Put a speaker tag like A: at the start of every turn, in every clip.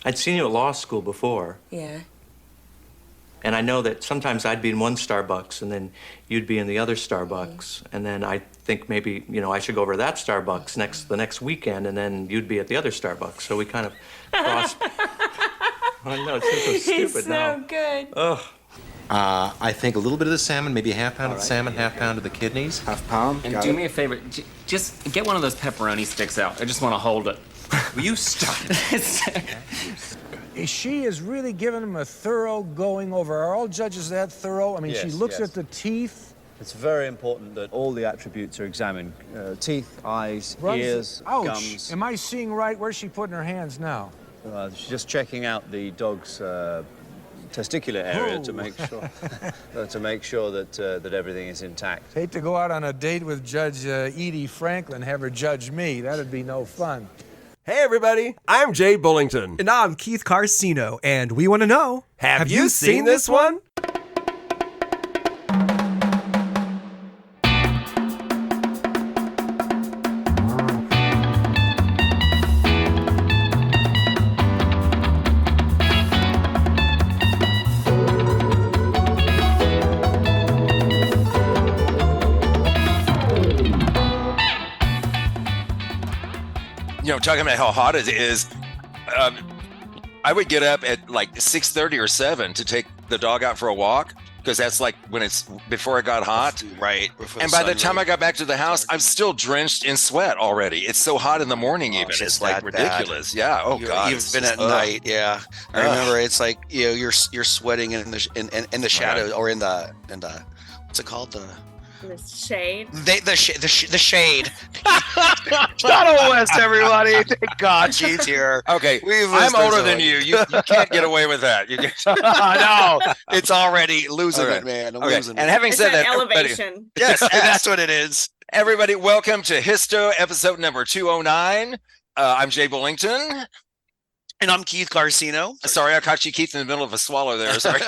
A: I'd seen you at law school before.
B: Yeah.
A: And I know that sometimes I'd be in one Starbucks and then you'd be in the other Starbucks. And then I think maybe, I should go over to that Starbucks the next weekend and then you'd be at the other Starbucks. So we kind of crossed. I know, it's so stupid now.
B: He's so good.
A: Ugh.
C: I think a little bit of the salmon, maybe a half pound of the salmon, half pound of the kidneys.
D: Half pound.
E: And do me a favor, just get one of those pepperoni sticks out. I just want to hold it.
C: Will you stop?
F: She is really giving him a thorough going over. Are all judges that thorough? I mean, she looks at the teeth.
D: It's very important that all the attributes are examined. Teeth, eyes, ears,
F: Ouch.
D: gums.
F: Am I seeing right? Where's she putting her hands now?
D: She's just checking out the dog's testicular area to make sure that everything is intact.
F: Hate to go out on a date with Judge Edie Franklin, have her judge me. That'd be no fun.
G: Hey everybody, I'm Jay Bullington.
H: And I'm Keith Carcino, and we want to know,
G: Have you seen this one?
I: Talking about how hot it is, I would get up at like 6:30 or 7 to take the dog out for a walk because that's like when it's before it got hot.
J: Right.
I: And by the time I got back to the house, I'm still drenched in sweat already. It's so hot in the morning, even. It's like ridiculous.
J: Bad.
I: Yeah. Oh God.
J: You've been at night. Yeah. I remember. It's like you're sweating in the shadow or in the what's it called
B: The shade.
J: The shade. Shawna West, everybody. Thank God she's here.
I: Okay, I'm older than you. You can't get away with that.
J: No, it's already losing it, man. I'm losing it.
I: And having said that,
B: elevation.
J: Yes, that's what it is.
I: Everybody, welcome to HYSTO episode number 209. I'm Jay Bullington.
J: And I'm Keith Carcino.
I: Sorry, I caught you, Keith, in the middle of a swallow there. Sorry.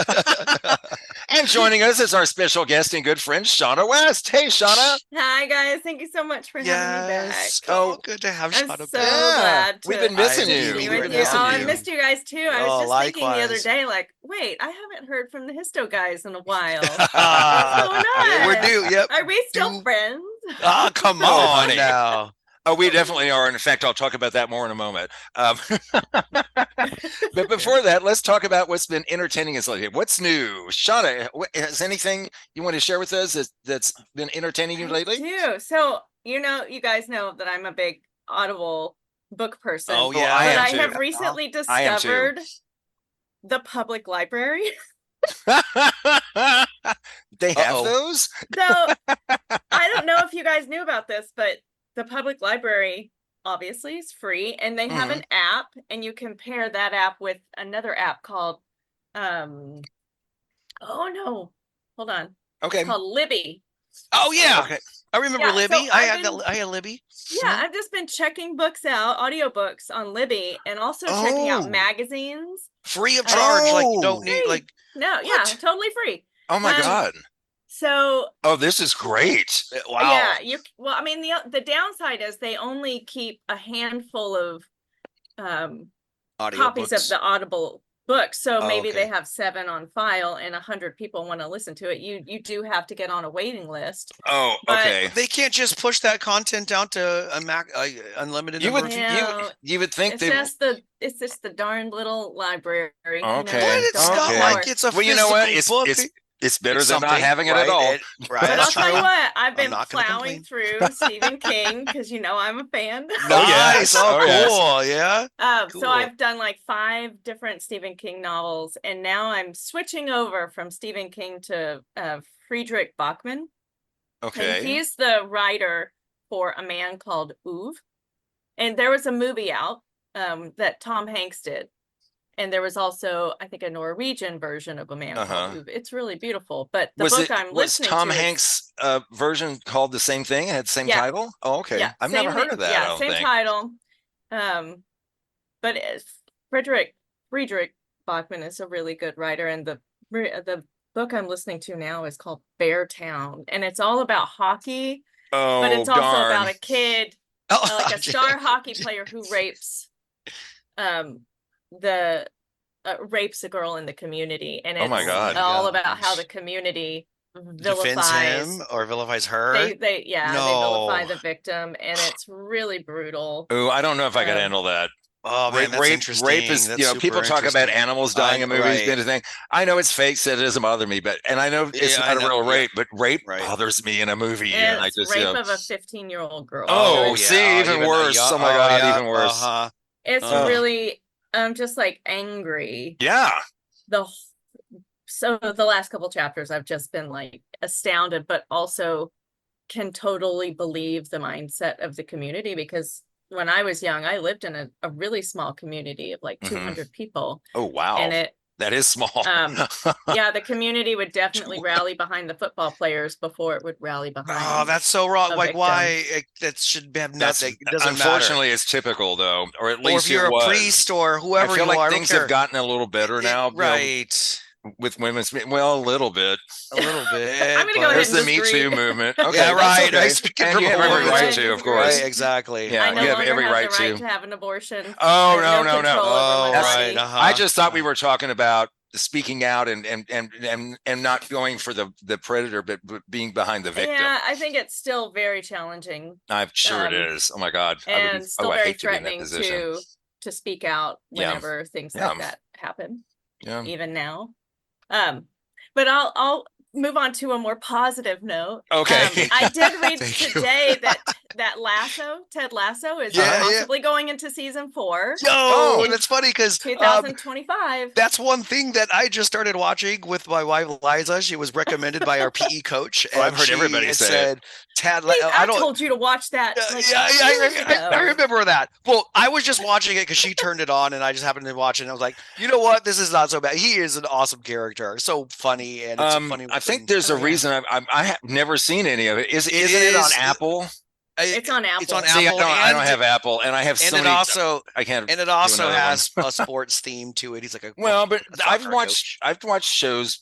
I: And joining us is our special guest and good friend, Shawna West. Hey, Shawna.
B: Hi, guys. Thank you so much for having me back.
J: Oh, good to have
B: I'm
J: Shawna
B: so
J: back.
B: glad to
I: We've been missing you.
B: be with you. I missed you guys, too. I was just thinking the other day, like, wait, I haven't heard from the HYSTO guys in a while. What's going on?
J: We're due, yep.
B: Are we still friends?
J: Oh, come on now.
I: Oh, we definitely are. In fact, I'll talk about that more in a moment. But before that, let's talk about what's been entertaining us lately. What's new? Shawna, has anything you want to share with us that's been entertaining you lately?
B: I do. So, you guys know that I'm a big Audible book person.
J: Oh, yeah.
B: I have recently discovered the public library.
I: They have those?
B: So, I don't know if you guys knew about this, but the public library obviously is free, and they have an app, and you can pair that app with another app called oh no, hold on.
I: Okay.
B: It's called Libby.
J: Oh yeah.
I: Okay.
J: I remember Libby.
B: So
J: I had Libby.
B: Yeah, I've just been checking books out, audiobooks on Libby, and also checking out magazines.
J: Free of charge. Like you don't need like
B: no, yeah, totally free.
I: Oh my God.
B: So
I: this is great.
J: Wow.
B: Yeah, I mean the downside is they only keep a handful of copies of the Audible books. So maybe they have 7 on file and 100 people want to listen to it. You do have to get on a waiting list.
I: Oh, okay.
J: They can't just push that content down to a unlimited.
I: You would think
B: it's just the darn little library.
I: Okay.
J: But it's not like it's a
I: well, you know what?
J: book.
I: It's better than not having it at all.
J: Right.
B: But I'll tell you what, I've been
J: not
B: plowing through Stephen King because I'm a fan.
J: Nice. Cool. Yeah. Cool.
B: So I've done like 5 different Stephen King novels, and now I'm switching over from Stephen King to Friedrich Bachman.
I: Okay.
B: And he's the writer for A Man Called Ove. And there was a movie out that Tom Hanks did. And there was also, I think, a Norwegian version of A Man Called Ove. It's really beautiful. But the book I'm listening to
I: was Tom Hanks' version called the same thing? It had the same title? Oh, okay.
B: Yeah,
I: I've never heard of that.
B: Yeah, same title. But Friedrich Bachman is a really good writer. And the book I'm listening to now is called Beartown. And it's all about hockey.
I: Oh,
B: but it's also
I: darn.
B: about a kid, like a star hockey player who rapes rapes a girl in the community, and
I: Oh my
B: it's
I: God.
B: all about how the community
J: Defends
B: vilifies
J: him or vilifies her.
B: they vilify
J: No.
B: the victim, and it's really brutal.
I: Ooh, I don't know if I could
B: Um,
I: handle that.
J: Oh man, that's
I: Rape
J: interesting.
I: is,
J: That's
I: people
J: super
I: talk about
J: interesting.
I: animals dying in movies,
J: right.
I: kind of thing. I know it's fake, so it doesn't bother me, and I know it's
J: Yeah, I
I: not a
J: know,
I: real
J: yeah.
I: rape, but rape
J: Right.
I: bothers me in a movie. And I
B: it's
I: just,
B: rape of a 15-year-old girl.
I: Oh,
J: yeah.
I: see, even worse.
J: yeah,
I: Oh my God,
J: yeah,
I: even worse.
J: Uh-huh.
B: It's really, I'm just like angry.
I: Yeah.
B: So the last couple chapters, I've just been like astounded, but also can totally believe the mindset of the community, because when I was young, I lived in a really small community of like 200 people.
I: Oh, wow.
B: And
I: that is small.
B: yeah, the community would definitely rally behind the football players before it would rally behind.
J: Oh, that's so wrong. Like,
B: victim.
J: why? That should have nothing. It doesn't
I: unfortunately, it's typical though, or at least
J: or if you're
I: it was.
J: a priest or whoever
I: I feel
J: you
I: like
J: are,
I: things have gotten a little better now,
J: right?
I: With women's, well, a little bit.
J: A little bit.
B: I'm gonna go ahead
I: There's
B: and
I: the Me
B: disagree.
I: Too movement. Okay,
J: yeah, right.
I: okay.
J: Speaking
I: And
J: from
I: you
J: a
I: have every
J: woman.
I: right to, of course.
J: Right, exactly.
I: Yeah,
B: I no
I: you have
B: longer
I: every
B: have
I: right
B: the right
I: to.
B: to have an abortion.
I: Oh,
B: I have
I: no.
B: control over my
J: right.
B: body.
J: Uh-huh.
I: I just thought we were talking about speaking out and not going for the predator, but being behind the victim.
B: Yeah, I think it's still very challenging.
I: I'm sure it is. Oh my God.
B: And still
I: I
B: very
I: hate to be in that
B: threatening
I: position.
B: to speak out whenever things like that happen.
I: Yeah.
B: Even now. But I'll move on to a more positive note.
I: Okay.
B: I did read today that Ted Lasso is possibly going into season 4.
J: And it's funny because
B: 2025.
J: That's one thing that I just started watching with my wife Liza. She was recommended by our PE coach. And
I: I've heard everybody say it.
J: Tad,
B: I told you to watch that.
J: I remember that. Well, I was just watching it because she turned it on, and I just happened to watch it. And I was like, you know what? This is not so bad. He is an awesome character, so funny, and it's funny.
I: I think there's a reason I have never seen any of it. Isn't it on Apple?
B: It's on Apple.
J: It's on
I: See,
J: Apple.
I: I don't have Apple, and I have so many. I can't.
J: And it also has a sports theme to it. He's like
I: but I've watched shows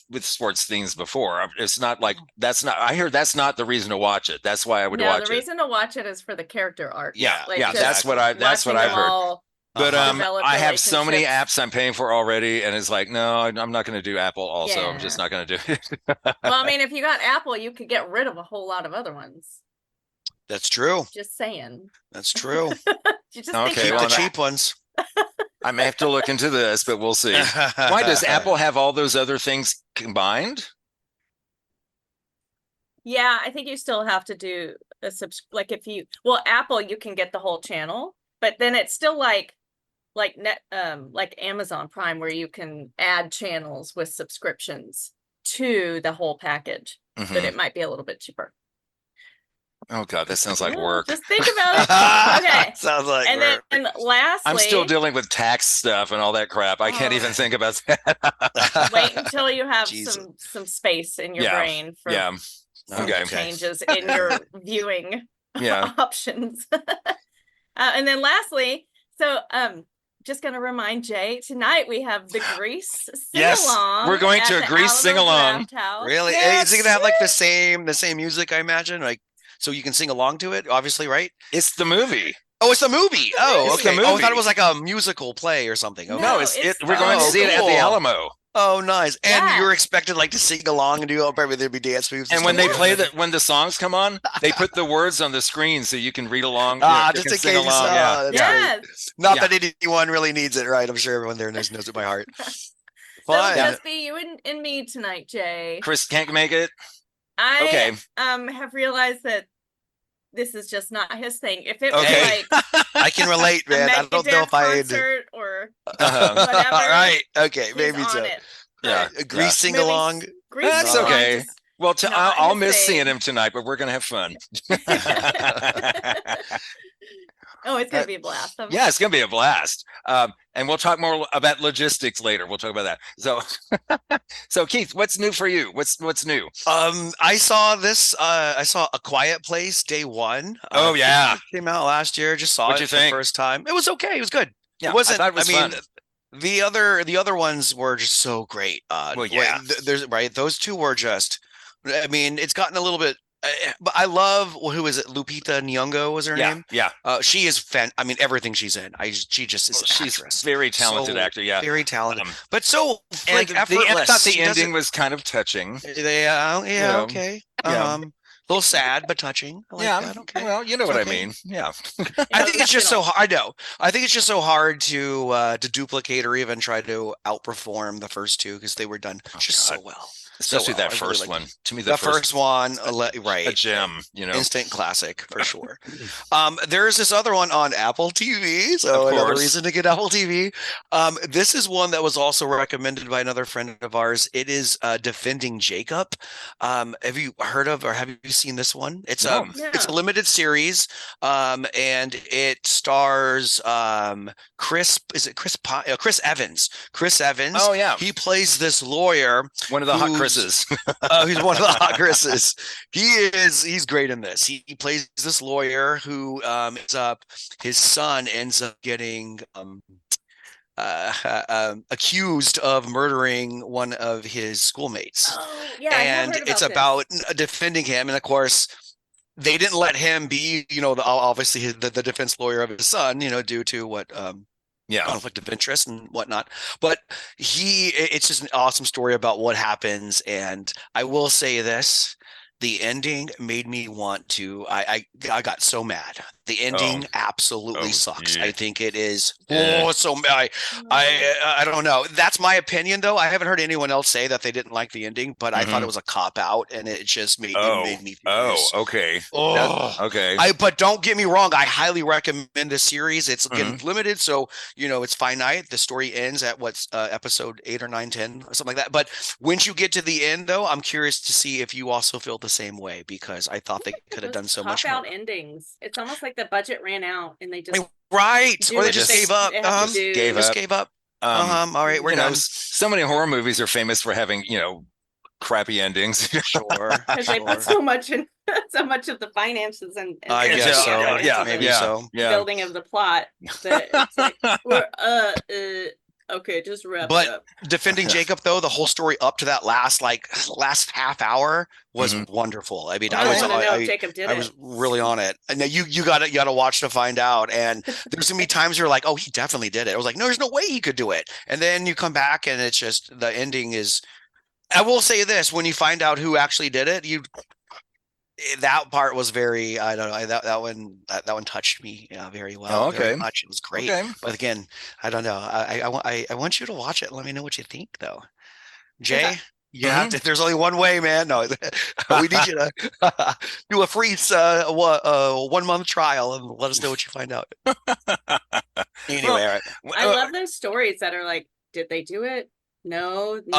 I: with sports themes before. It's not like that's not. I hear that's not the reason to watch it. That's why I would watch it.
B: The reason to watch it is for the character arc.
I: Yeah, that's what I've heard. But I have so many apps I'm paying for already, and it's like, no, I'm not going to do Apple. Also, I'm just not going to do it.
B: Well, I mean, if you got Apple, you could get rid of a whole lot of other ones.
J: That's true.
B: Just saying.
J: That's true.
B: You just
I: okay,
J: the cheap ones.
I: I may have to look into this, but we'll see. Why does Apple have all those other things combined?
B: Yeah, I think you still have to do a Apple, you can get the whole channel, but then it's still like Amazon Prime, where you can add channels with subscriptions to the whole package, but it might be a little bit cheaper.
I: Oh God, that sounds like work.
B: Just think about it. Okay.
J: Sounds like
B: work. And lastly,
I: I'm still dealing with tax stuff and all that crap. I can't even think about that.
B: Wait until you have some space in your brain for changes in your viewing options. And then lastly, just going to remind Jay, tonight we have the Grease sing-along.
I: Yes, we're going to a Grease sing-along.
J: Really?
B: Yes.
J: Is it going to have like the same music, I imagine? Like, so you can sing along to it, obviously, right?
I: It's the movie.
J: Oh, it's the movie. Oh,
I: it's
J: okay.
I: The movie.
J: Oh, I thought it was like a musical play or something. Okay.
I: No, we're going to see it at the Alamo.
J: Oh, nice. And you're expected like to sing along and do probably there'd be dance moves.
I: And when they play when the songs come on, they put the words on the screen so you can read along.
J: Just in case.
B: Yes.
J: Not that anyone really needs it, right? I'm sure everyone there knows it by heart.
B: So it'll just be you and me tonight, Jay.
I: Chris can't make it.
B: I have realized that this is just not his thing. If it was like
J: I can relate, man. I don't know if
B: concert or whatever.
J: Right. Okay. Maybe so.
I: Yeah.
J: A Grease sing along.
I: That's okay. Well, I'll miss seeing him tonight, but we're gonna have fun.
B: Oh, it's gonna be a blast.
I: Yeah, it's gonna be a blast. And we'll talk more about logistics later. We'll talk about that. So Keith, what's new for you? What's new?
J: I saw this. I saw A Quiet Place day 1.
I: Oh yeah,
J: it came out last year. Just saw it for the first time. It was okay. It was good.
I: Yeah,
J: it wasn't.
I: I mean,
J: fun. The other ones were just so great.
I: Well, yeah.
J: Those two were just. I mean, it's gotten a little bit. but I love who is it? Lupita Nyong'o was her name.
I: Yeah.
J: She is I mean, everything she's in. She just is an
I: She's
J: actress.
I: very talented actor. Yeah,
J: very talented,
I: Um,
J: but so like
I: and
J: effortless.
I: I thought the
J: She
I: ending
J: doesn't-
I: was kind of touching.
J: Yeah,
I: know,
J: okay.
I: yeah.
J: A little sad but touching. I like that. Okay.
I: Well, you know what I
J: Okay.
I: mean. Yeah.
J: I think it's just so hard. I know. I think it's just so hard to duplicate or even try to outperform the first two because they were done just so well.
I: Especially
J: So well.
I: that
J: I really
I: first
J: liked
I: one.
J: it.
I: To me,
J: The first one,
I: a
J: right?
I: gem. You know.
J: Instant classic for sure. There's this other one on Apple TV, so
I: Of
J: another
I: course.
J: reason to get Apple TV. This is one that was also recommended by another friend of ours. It is Defending Jacob. Have you heard of or have you seen this one? It's
I: No.
J: it's a limited series, and it stars Chris. Is it Chris Evans? Chris Evans.
I: Oh yeah.
J: He plays this lawyer.
I: One of the hot
J: who's-
I: Chris's.
J: He's one of the hot Chris's. He's great in this. He plays this lawyer who his son ends up getting accused of murdering one of his schoolmates.
B: Oh, yeah, I have
J: And
B: heard
J: it's
B: about this.
J: about defending him. And of course, they didn't let him be, obviously the defense lawyer of his son, due to what
I: Yeah.
J: conflict of interest and whatnot. But it's just an awesome story about what happens. And I will say this, the ending made me want to, I got so mad. The ending absolutely sucks.
I: yeah.
J: I think it is.
I: Yeah.
J: So I don't know. That's my opinion though. I haven't heard anyone else say that they didn't like the ending, but I thought it was a cop out and it just made me furious.
I: Okay. Okay.
J: But don't get me wrong. I highly recommend this series. It's again limited, so it's finite. The story ends at episode 8 or 9, 10 or something like that. But once you get to the end, though, I'm curious to see if you also feel the same way because I thought they could have done so much more.
B: Cop-out endings. It's almost like the budget ran out and they just
J: Right,
B: do
J: or they
B: what
J: just
B: they
J: gave up.
B: have to do.
J: Gave up. All right, we're done.
I: So many horror movies are famous for having, crappy endings.
J: Sure,
B: because they put so much in so much of the finances and
J: I guess so.
I: Yeah,
J: Maybe so.
I: Yeah.
B: building of the plot that it's like okay, just wrap it up.
J: Defending Jacob though, the whole story up to that last half hour was wonderful. I mean,
B: I want to know if Jacob did
J: I was really on it. And now you gotta watch to find out. And there's gonna be times you're like, oh, he definitely did it. I was like, no, there's no way he could do it. And then you come back and it's just the ending is. I will say this: when you find out who actually did it, that part was very. I don't know. That one touched me very well.
I: Oh, okay.
J: Very much. It was great.
I: Okay.
J: But again, I don't know. I want you to watch it. Let me know what you think, though. Jay, you have to. There's only one way, man. No, we need you to do a free 1 month trial and let us know what you find out. Anyway, all right.
B: I love those stories that are like, did they do it? No, they couldn't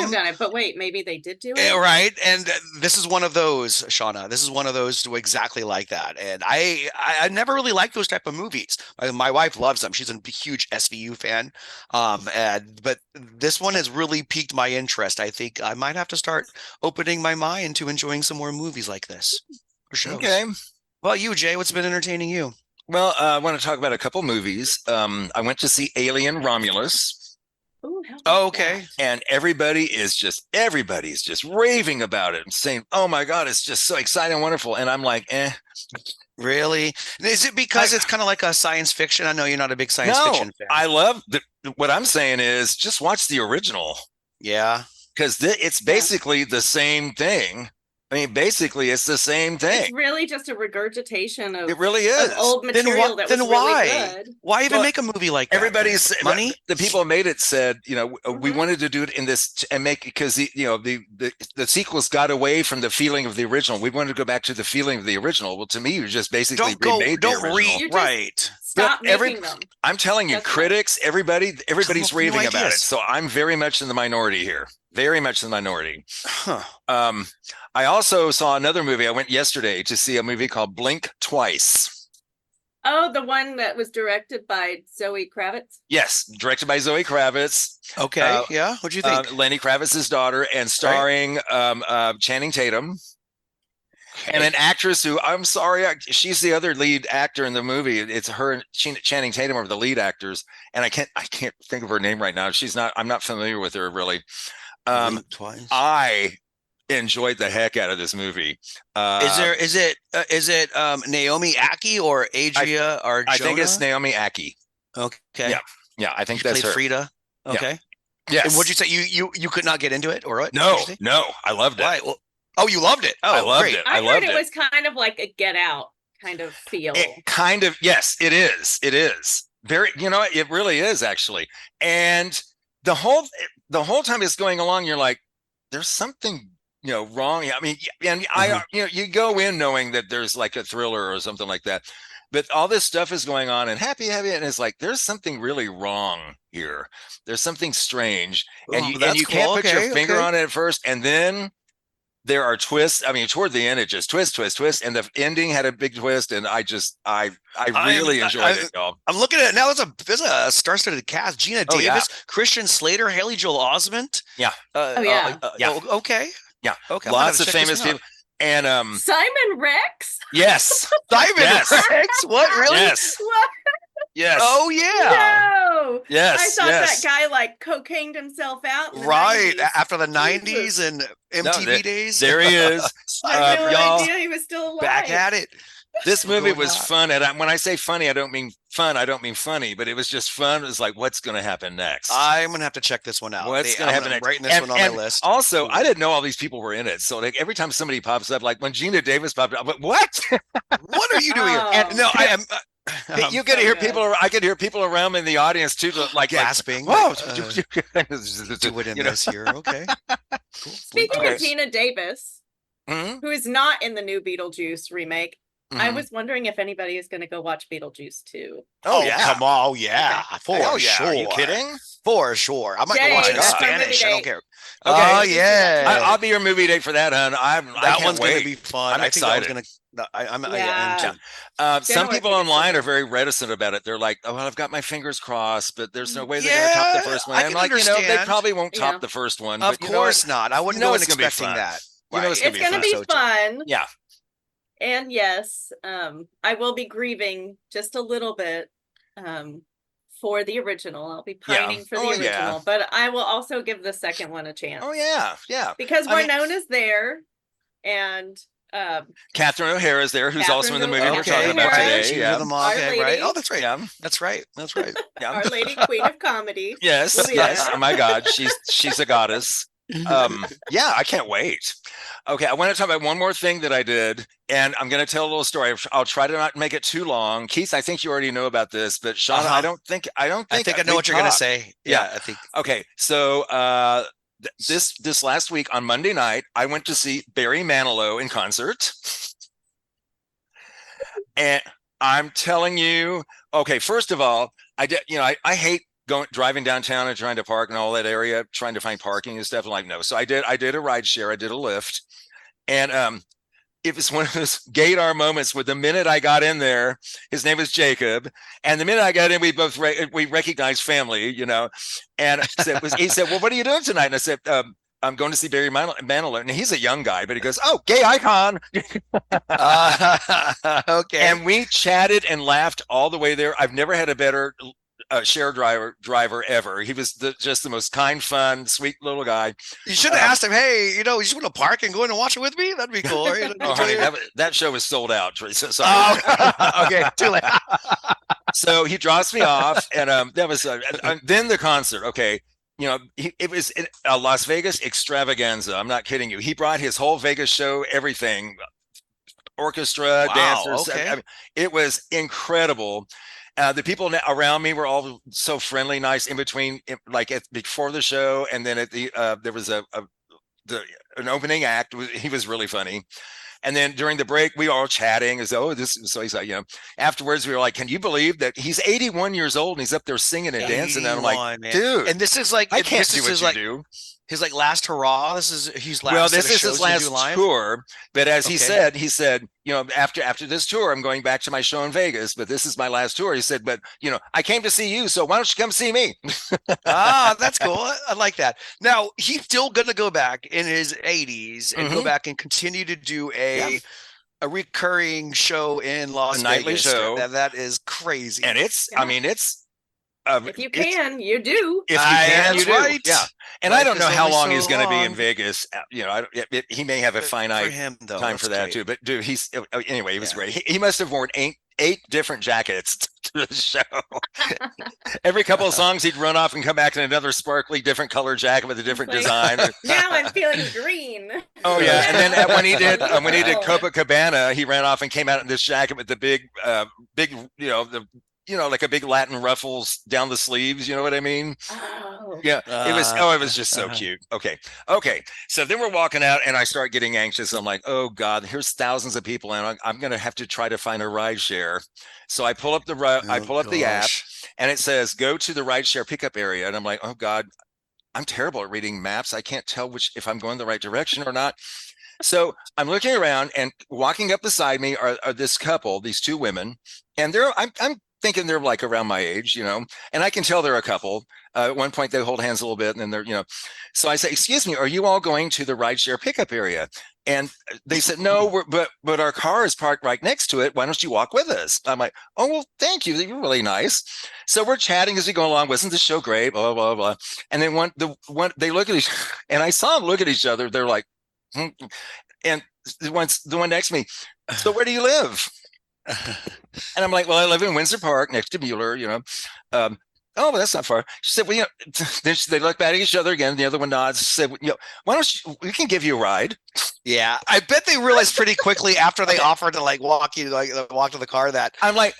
B: have done it. But wait, maybe they did do it.
J: Right, and this is one of those, Shawna. This is one of those exactly like that. And I never really liked those type of movies. My wife loves them. She's a huge SVU fan. But this one has really piqued my interest. I think I might have to start opening my mind to enjoying some more movies like this. For shows.
I: Okay.
J: Well, you, Jay, what's been entertaining you?
I: Well, I want to talk about a couple movies. I went to see Alien Romulus.
B: Ooh,
J: okay.
I: And everybody's just raving about it and saying, oh my God, it's just so exciting and wonderful. And I'm like,
J: Really? Is it because it's kind of like a science fiction? I know you're not a big science fiction fan.
I: I love what I'm saying is just watch the original.
J: Yeah.
I: Because it's basically the same thing. I mean, basically, it's the same thing.
B: It's really just a regurgitation of
I: It really is.
B: of old material that was really good.
J: Why even make a movie like that?
I: Everybody's
J: money.
I: The people who made it said, we wanted to do it in this and make it because the sequels got away from the feeling of the original. We wanted to go back to the feeling of the original. Well, to me, you just basically remade the original.
J: Right.
B: Stop making them.
I: I'm telling you, critics, everybody's raving about it. So I'm very much in the minority here. Very much in the minority.
J: Huh.
I: I also saw another movie. I went yesterday to see a movie called Blink Twice.
B: Oh, the one that was directed by Zoe Kravitz?
I: Yes, directed by Zoe Kravitz.
J: Okay, yeah. What'd you think?
I: Lenny Kravitz's daughter, and starring Channing Tatum. And an actress who, I'm sorry, she's the other lead actor in the movie. It's her and Channing Tatum are the lead actors. And I can't think of her name right now. I'm not familiar with her really.
J: Twice.
I: enjoyed the heck out of this movie.
J: Is it Naomi Aki or Adria or
I: I think it's
J: Jonah?
I: Naomi Aki.
J: Okay.
I: Yeah, I think
J: She
I: that's
J: played
I: her.
J: Frida. Okay.
I: Yes.
J: And what'd you say? You could not get into it, or what?
I: No,
J: What'd you say?
I: no, I loved it.
J: Why? Well, oh, you loved it. Oh,
I: I loved
J: great.
I: it.
B: I,
I: I
B: heard
I: loved
B: it
I: it.
B: was kind of like a Get Out kind of feel.
I: It kind of, yes, it is. It is very, it really is actually. And the whole time it's going along, you're like, there's something, wrong. I mean, and you go in knowing that there's like a thriller or something like that, but all this stuff is going on and happy, and it's like, there's something really wrong here. There's something strange, and you can't put your finger on it at first, and then there are twists. I mean, toward the end, it just twist, and the ending had a big twist, and I really enjoyed it, y'all.
J: I'm looking at it now. There's a star-studded cast: Gina Davis,
I: yeah.
J: Christian Slater, Haley Joel Osment.
I: Yeah.
J: Yeah. Okay.
I: Yeah.
J: Okay.
I: Lots of famous people. And
B: Simon Rex?
I: yes.
J: Simon Rex? What? Really?
I: Yes.
B: What?
I: Yes.
J: Oh yeah.
B: No.
I: Yes.
B: I thought
I: yes.
B: that guy like cocained himself out. In the
J: Right
B: 90s.
J: after the '90s and MTV days.
I: There he is.
B: I had no
I: y'all,
B: idea he was still alive.
J: Back at it.
I: this movie
J: Going
I: was
J: out.
I: fun. And when I say funny, I don't mean fun. I don't mean funny, but it was just fun. It was like, what's going to happen next?
J: I'm gonna have to check this one out.
I: What's going to happen
J: I'm
I: next?
J: writing this one on my list.
I: Also, I didn't know all these people were in it. So like every time somebody pops up, like when Gina Davis popped up, I'm like, what?
J: What are you doing
B: Oh.
J: here? And no, I am.
I: You could
B: so
I: hear
B: good.
I: people. I could hear people around me in the audience too, like
J: gasping.
I: Whoa!
J: Do it in this here. Okay. Cool.
B: Speaking
I: Okay.
B: of Gina Davis,
I: Mhm.
B: who is not in the new Beetlejuice remake, I
I: Mhm.
B: was wondering if anybody is going to go watch Beetlejuice 2.
J: Oh,
I: yeah.
J: come on. Oh, yeah. For
I: Hell
J: sure.
I: Are you kidding?
J: For sure. I might go
B: Jay,
J: watch it in
I: that's our
J: Spanish. I
B: movie
J: don't
B: date.
J: care.
I: Okay.
J: Oh, yeah.
I: I'll be your movie date for that, hon. I
J: that
I: can't
J: one's
I: wait.
J: going to be fun.
I: I'm
J: I think that one's
I: excited.
J: going to. I'm
B: Yeah.
J: too.
I: Some
B: Generally,
I: people
B: I think it's
I: online
B: so.
I: are very reticent about it. They're like, "Oh, well, I've got my fingers crossed, but there's no way they're
J: Yeah,
I: going to top the first one."
J: I
I: I'm
J: can
I: like, they
J: understand.
I: probably won't top
B: Yeah.
I: the first one.
J: Of
I: but you know what?
J: course not. I wouldn't
I: You know
J: go in
I: it's gonna be
J: expecting
I: fun.
J: that.
I: You know it's
B: It's going to be
J: So too.
B: fun.
I: Yeah.
B: And yes, I will be grieving just a little bit for the original. I'll be pining for the
I: Oh,
B: original,
I: yeah.
B: but I will also give the second one a chance.
I: Oh yeah, yeah.
B: Because
I: I mean-
B: Winona's there, and
I: Catherine O'Hara is there, who's also in the movie
B: Catherine
I: we're
J: Okay,
I: talking about
B: O'Hara.
I: today.
J: She
I: Yeah.
J: did them all.
B: Our
J: Okay,
B: Lady.
J: right. Oh, that's right.
I: Yeah.
J: That's right. That's right.
I: Yeah.
B: Our Lady Queen of Comedy.
I: Yes,
B: will be
I: yes.
B: there.
I: Oh my God, she's a goddess. Yeah, I can't wait. Okay, I want to talk about one more thing that I did, and I'm going to tell a little story. I'll try to not make it too long. Keith, I think you already know about this, but Shawna,
J: Uh-huh.
I: I don't think
J: I think I know
I: we
J: what you're going to
I: talked.
J: say.
I: Yeah.
J: I think.
I: Okay, so this last week on Monday night, I went to see Barry Manilow in concert, and I'm telling you, okay, first of all, I did, I hate driving downtown and trying to park in all that area, trying to find parking and stuff. Like, no, so I did a ride share, I did a Lyft, and it was one of those gaydar moments where the minute I got in there, his name was Jacob, and the minute I got in, we both we recognized family, and he said, well, what are you doing tonight? And I said, I'm going to see Barry Manilow, and he's a young guy, but he goes, oh, gay icon.
J: Okay.
I: And we chatted and laughed all the way there. I've never had a better share driver ever. He was just the most kind, fun, sweet little guy.
J: You should have asked him, hey, you just want to park and go in and watch it with me? That'd be cool.
I: Oh, honey, that show was sold out. So sorry.
J: Oh, okay, too late.
I: So he drops me off, and that was then the concert. Okay, it was a Las Vegas extravaganza. I'm not kidding you. He brought his whole Vegas show, everything, orchestra,
J: Wow,
I: dancers.
J: okay.
I: I mean, it was incredible. The people around me were all so friendly, nice. In between, before the show, and then at the there was an opening act. He was really funny. And then during the break, we were all chatting as though so he's like, afterwards we were like, can you believe that he's 81 years old and he's up there singing and dancing? And I'm like,
J: man.
I: dude,
J: And this is like,
I: I can't
J: this
I: do
J: is
I: what you do.
J: His last hurrah. He's last.
I: Well,
J: set
I: this
J: of
I: is
J: shows
I: his
J: to do
I: last
J: live?
I: tour. But as he
J: Okay.
I: said, after this tour, I'm going back to my show in Vegas, but this is my last tour. He said, but I came to see you, so why don't you come see me?
J: That's cool. I like that. Now he's still gonna go back in his 80s and go back and continue to do a recurring show in Las
I: A nightly
J: Vegas.
I: show.
J: That is crazy.
I: And it's,
B: Yeah.
I: I mean, it's
B: If you can, you do.
I: If you can,
J: That's
I: you do.
J: right.
I: Yeah. And I
J: Life
I: don't know
J: is
I: how
J: only
I: long
J: so
I: he's going to be in
J: long.
I: Vegas. You know, he may have a
J: For
I: finite
J: him, though,
I: time
J: that's
I: for that
J: great.
I: too. But dude, anyway, he was
J: Yeah.
I: great. He must have worn eight different jackets to the show. Every couple of songs, he'd run off and come back in another sparkly, different color jacket with a different
B: Like,
I: design.
B: now I'm feeling green.
I: Oh yeah, and then when he did
B: Wow.
I: Copacabana, he ran off and came out in this jacket with the big, like a big Latin ruffles down the sleeves. You know what I mean?
B: Oh.
I: Yeah, it was just so cute. Okay. So then we're walking out, and I start getting anxious. I'm like, oh God, here's thousands of people, and I'm gonna have to try to find a ride share. So I pull up the app, and it says go to the ride share pickup area, and I'm like, oh God, I'm terrible at reading maps. I can't tell if I'm going the right direction or not. So I'm looking around, and walking up beside me are this couple, these two women, and I'm thinking they're like around my age, and I can tell they're a couple. At one point, they hold hands a little bit, and then they're. So I say, "Excuse me, are you all going to the rideshare pickup area?" And they said, "No, but our car is parked right next to it. Why don't you walk with us?" I'm like, "Oh well, thank you. You're really nice." So we're chatting as we go along. Wasn't the show great? Blah blah blah. And then they look at each, and I saw them look at each other. They're like, and the one next to me. So where do you live? And I'm like, well, I live in Windsor Park next to Mueller, oh, well, that's not far. She said, well, then they look back at each other again. The other one nods. She said, why don't we can give you a ride.
J: Yeah, I bet they realized pretty quickly after they offered to walk you walk to the car that
I: I'm like,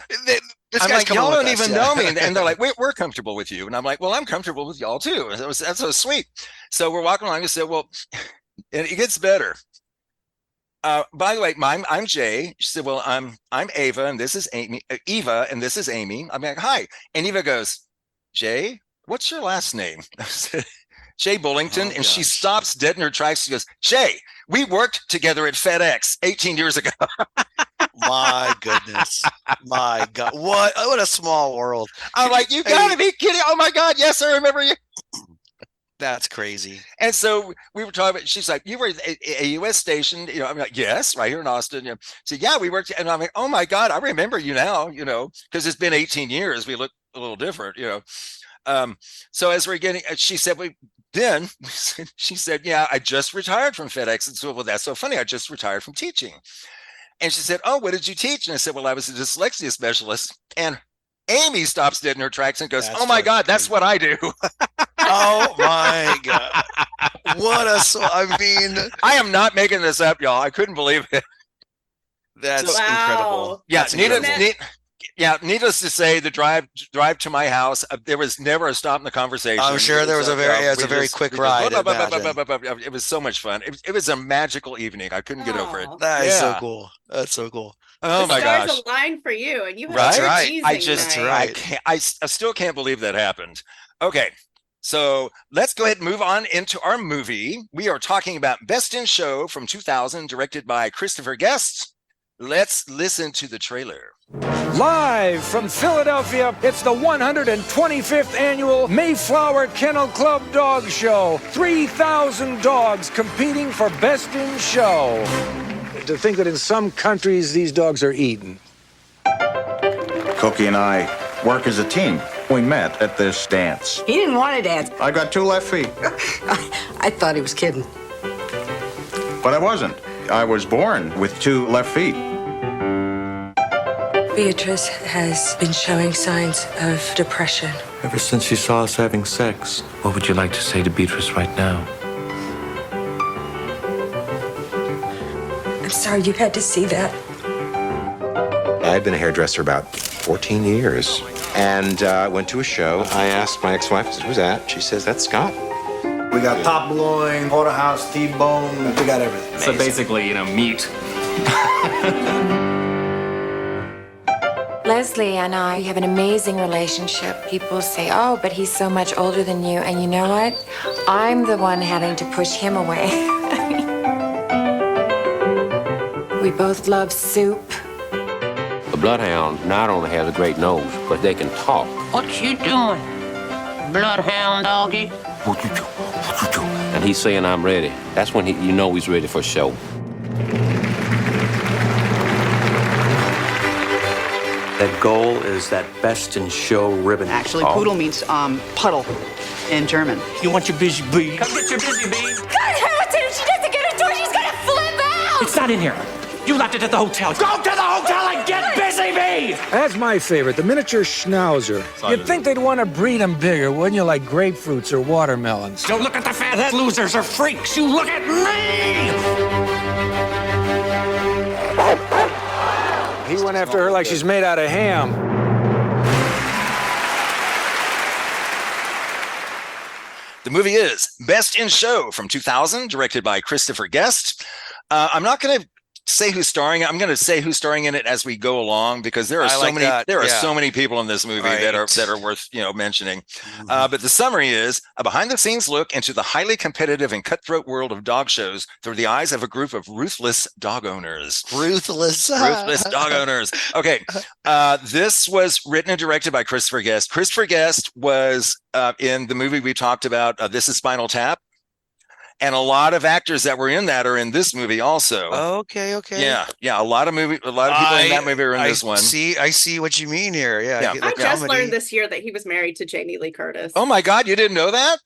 I: y'all don't even know me, and they're like, we're comfortable with you, and I'm like, well, I'm comfortable with y'all too. That's so sweet. So we're walking along. I said, well, and it gets better. By the way, I'm Jay. She said, well, I'm Ava, and this is Amy. Eva, and this is Amy. I'm like, hi. And Eva goes, Jay, what's your last name? I said, Jay Bullington. And she stops dead in her tracks. She goes, Jay, we worked together at FedEx 18 years ago.
J: My goodness. My God. What a small world.
I: I'm like, you gotta be kidding. Oh my God. Yes, I remember you.
J: That's crazy.
I: And so we were talking about, she's like, you were at a U.S. station, I'm like, yes, right here in Austin. So yeah, we worked. And I'm like, oh my God, I remember you now, because it's been 18 years. We look a little different, So as we're getting, she said, she said, yeah, I just retired from FedEx. And so, well, that's so funny. I just retired from teaching. And she said, oh, what did you teach? And I said, well, I was a dyslexia specialist. And Amy stops dead in her tracks and goes, oh my God, that's what I do.
J: Oh my God.
I: I am not making this up, y'all. I couldn't believe it.
J: That's incredible.
I: Yeah,
J: That's incredible.
I: Needless to say, the drive to my house, there was never a stop in the conversation.
J: I'm sure there was a very quick ride.
I: It was so much fun. It was a magical evening. I couldn't get over it.
J: That is so cool. That's so cool.
I: Oh my gosh.
B: The stars aligned for you, and you had
I: right?
B: Right.
I: I still can't believe that happened. Okay. So let's go ahead and move on into our movie. We are talking about Best in Show from 2000, directed by Christopher Guest. Let's listen to the trailer.
F: Live from Philadelphia, it's the 125th annual Mayflower Kennel Club Dog Show. 3,000 dogs competing for Best in Show. To think that in some countries these dogs are eaten.
K: Cookie and I work as a team. We met at this dance.
L: He didn't want to dance.
K: I got 2 left feet.
L: I thought he was kidding.
K: But I wasn't. I was born with 2 left feet.
M: Beatrice has been showing signs of depression.
A: Ever since she saw us having sex. What would you like to say to Beatrice right now?
M: I'm sorry you had to see that.
C: I'd been a hairdresser about 14 years. And went to a show. I asked my ex-wife, I said, who's that? She says, that's Scott.
N: We got top loin, porterhouse, T-bone. We got everything.
E: So basically, meat.
O: Leslie and I have an amazing relationship. People say, oh, but he's so much older than you. And you know what? I'm the one having to push him away. We both love soup.
P: The bloodhound not only has a great nose, but they can talk.
Q: What you doing, bloodhound doggy?
P: And he's saying, I'm ready. That's when you know he's ready for show.
A: That goal is that Best in Show ribbon.
L: Actually, poodle means puddle.
R: in German.
E: You want your busy bee? Come get your busy bee.
O: God, Hamilton, if she doesn't get her toy, she's gonna flip out!
E: It's not in here. You left it at the hotel. Go to the hotel and get busy bee!
F: That's my favorite, the miniature schnauzer. You'd think they'd want to breed them bigger, wouldn't you, like grapefruits or watermelons?
E: Don't look at the fat losers or freaks. You look at me!
F: He went after her like she's made out of ham.
I: The movie is Best in Show from 2000, directed by Christopher Guest. I'm not going to say who's starring. I'm going to say who's starring in it as we go along, because there are so many people in this movie that are worth mentioning. But the summary is a behind-the-scenes look into the highly competitive and cutthroat world of dog shows through the eyes of a group of ruthless dog owners.
J: Ruthless
I: dog owners. Okay, this was written and directed by Christopher Guest. Christopher Guest was in the movie we talked about. This is Spinal Tap. And a lot of actors that were in that are in this movie also.
J: Okay.
I: Yeah. A lot of people in that movie are in this one.
J: I see what you mean here. Yeah.
B: I just learned this year that he was married to Jamie Lee Curtis.
I: Oh my God, you didn't know that?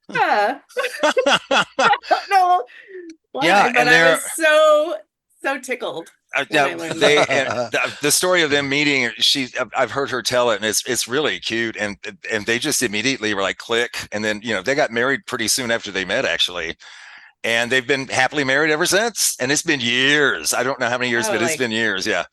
B: Yeah. I don't know why,
I: Yeah,
B: but I was so tickled.
I: The story of them meeting, I've heard her tell it, and it's really cute, and they just immediately were like click, and then they got married pretty soon after they met, actually, and they've been happily married ever since, and it's been years. I don't know how many years, but it's been years. Yeah.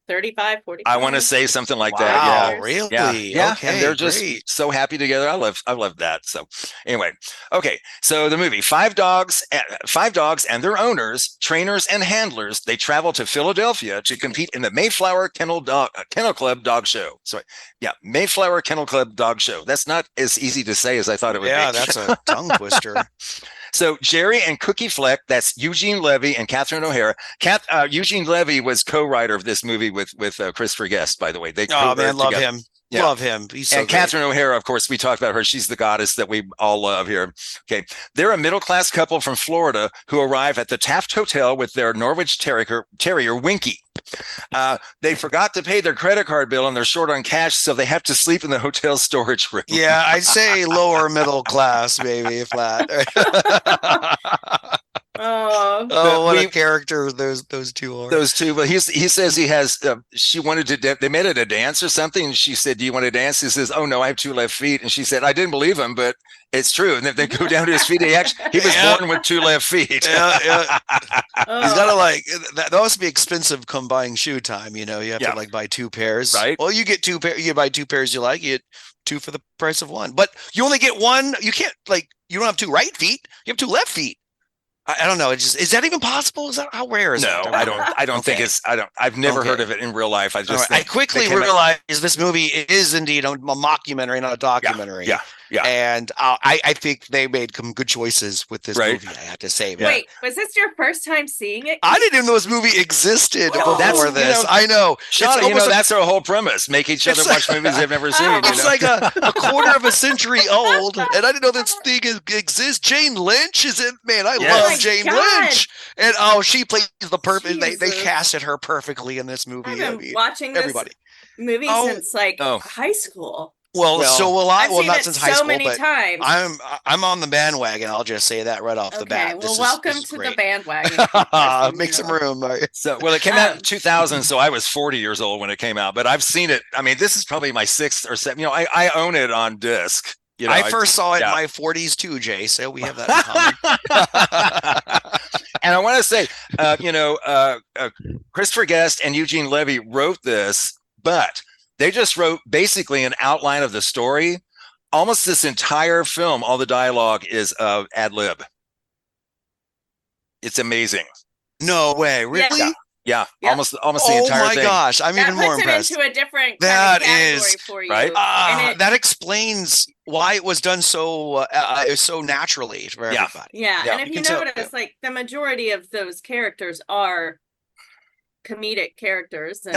B: 35, 40.
I: I want to say something like that. Yeah.
J: Really?
I: Yeah.
J: Okay,
I: and they're just so happy together. I love that. So anyway, okay. So the movie, five dogs and their owners, trainers and handlers, they travel to Philadelphia to compete in the Mayflower Kennel Club Dog Show. Sorry. Yeah. Mayflower Kennel Club Dog Show. That's not as easy to say as I thought it would be.
J: Yeah, that's a tongue twister.
I: So Jerry and Cookie Fleck, that's Eugene Levy and Catherine O'Hara. Eugene Levy was co-writer of this movie with Christopher Guest, by the way.
J: Love him.
I: Yeah.
J: Love him. He's so
I: and Catherine O'Hara, of course, we talked about her. She's the goddess that we all love here. Okay. They're a middle-class couple from Florida who arrive at the Taft Hotel with their Norwich Terrier, Winky. They forgot to pay their credit card bill and they're short on cash, so they have to sleep in the hotel storage room.
J: Yeah, I'd say lower middle class, maybe, flat. What a character those two are.
I: Those two, but he says he has. She wanted to. They met at a dance or something. And she said, "Do you want to dance?" He says, "Oh no, I have two left feet." And she said, "I didn't believe him, but it's true." And if they go down to his feet, he was born with two left feet.
J: Yeah. He's got to that must be expensive combined shoe time. You have to buy two pairs.
I: Right.
J: Well, you get two pairs. You buy two pairs you like. You get two for the price of one. But you only get one. You can't you don't have two right feet. You have two left feet. I don't know. Is that even possible? Is that how rare is
I: that? No, I don't think it's. I've never heard of it in real life.
J: I quickly realized this movie is indeed a mockumentary, not a documentary.
I: Yeah.
J: And I think they made some good choices with this movie. I have to say.
B: Yeah. Wait, was this your first time seeing it?
J: I didn't even know this movie existed before this. I know.
I: Shawna, that's our whole premise: make each other watch movies they've never seen.
J: It's like a quarter of a century old, and I didn't know this thing exists. Jane Lynch is in. Man, I love Jane Lynch, and she plays the perfect. They casted her perfectly in this movie.
B: I've been watching this movie since high school.
J: Well, so will I. Well, not since high school,
B: many
J: but
B: times.
J: I'm on the bandwagon. I'll just say that right off the bat.
B: Well, welcome to the bandwagon.
J: Make some room.
I: So, it came out in 2000, so I was 40 years old when it came out. But I've seen it. I mean, this is probably my sixth or seventh. I own it on disc.
J: I first saw it in my 40s too, Jay. So we have that in common.
I: And I want to say, Christopher Guest and Eugene Levy wrote this, but they just wrote basically an outline of the story. Almost this entire film, all the dialogue is ad lib. It's amazing.
J: No way, really?
I: Yeah. Almost the entire thing.
J: Oh my gosh, I'm even more impressed.
B: That puts it into a different category for you,
I: right?
J: That explains why it was done so naturally for everybody.
B: Yeah, and if you notice, the majority of those characters are comedic characters, and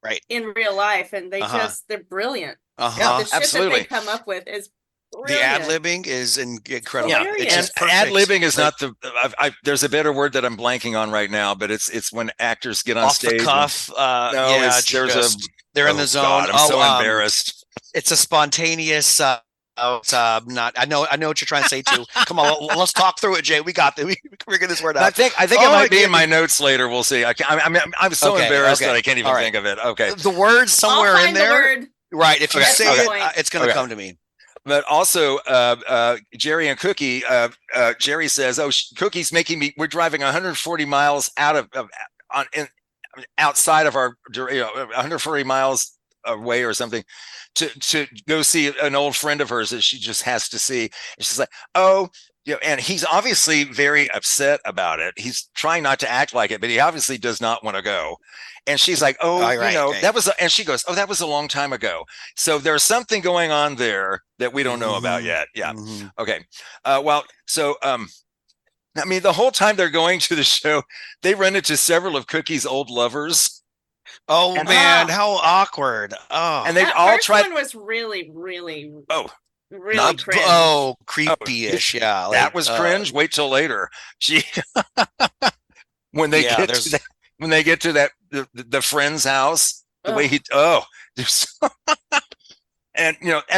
J: right
B: in real life, and they're brilliant.
I: The
B: shit that they come up with is brilliant.
J: The ad-libbing is incredible.
I: Yeah, and ad-libbing is not the. There's a better word that I'm blanking on right now, but it's when actors get on
J: off
I: stage.
J: The cuff.
I: They're in
J: the zone.
I: God, I'm so embarrassed.
J: It's a spontaneous not. I know what you're trying to say too. Come on, let's talk through it, Jay. We got this. We figure this word out.
I: I think it might be in my notes later. We'll see. I'm so embarrassed that I can't even think of it. Okay,
J: the word somewhere in there. Right. If you say it, it's going to come to me.
I: But also, Jerry and Cookie. Jerry says, "Oh, Cookie's making me. We're driving 140 miles outside of our, 140 miles away or something." To go see an old friend of hers that she just has to see. And she's like, oh, and he's obviously very upset about it. He's trying not to act like it, but he obviously does not want to go. And she's like, oh, that was, and she goes, oh, that was a long time ago. So there's something going on there that we don't know about yet. Yeah. Okay. The whole time they're going to the show, they run into several of Cookie's old lovers.
J: Oh man, how awkward! Oh,
I: and they
B: that
I: all
B: first
I: tried.
B: one was really cringe.
J: Creepy-ish. Yeah,
I: that was cringe. Wait till later. When they get to that the friend's house, the way and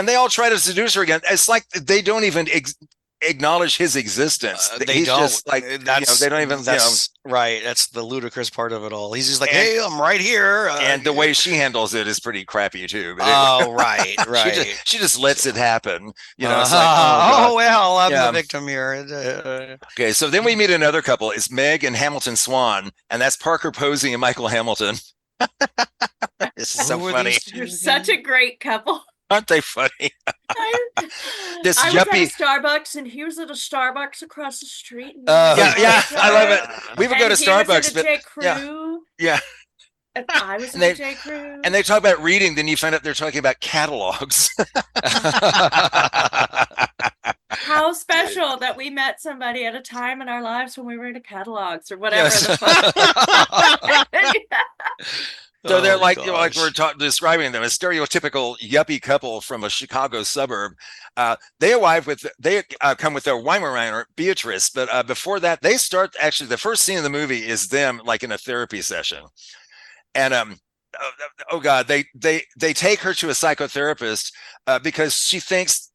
I: they all try to seduce her again. It's like they don't even acknowledge his existence.
J: He's
I: don't.
J: Just like
I: they don't even.
J: Right. That's the ludicrous part of it all. He's just like, hey, I'm right here.
I: And the way she handles it is pretty crappy too.
J: Right.
I: She just lets it happen.
J: It's like, well, I'm the victim here.
I: Okay, so then we meet another couple. It's Meg and Hamilton Swan, and that's Parker Posey and Michael Hamilton. This is so funny.
B: You're such a great couple.
I: Aren't they funny?
B: I was at a Starbucks, and he was at a Starbucks across the street.
I: I love it. We would go to Starbucks, but
B: J. Crew.
I: Yeah.
B: And I was in the J. Crew.
I: And they talk about reading, then you find out they're talking about catalogs.
B: How special that we met somebody at a time in our lives when we were into catalogs or whatever the fuck.
I: So they're like we're describing them, a stereotypical yuppie couple from a Chicago suburb. They come with their Weimaraner, Beatrice, but before that, they start. Actually, the first scene of the movie is them like in a therapy session, and oh god, they take her to a psychotherapist because she thinks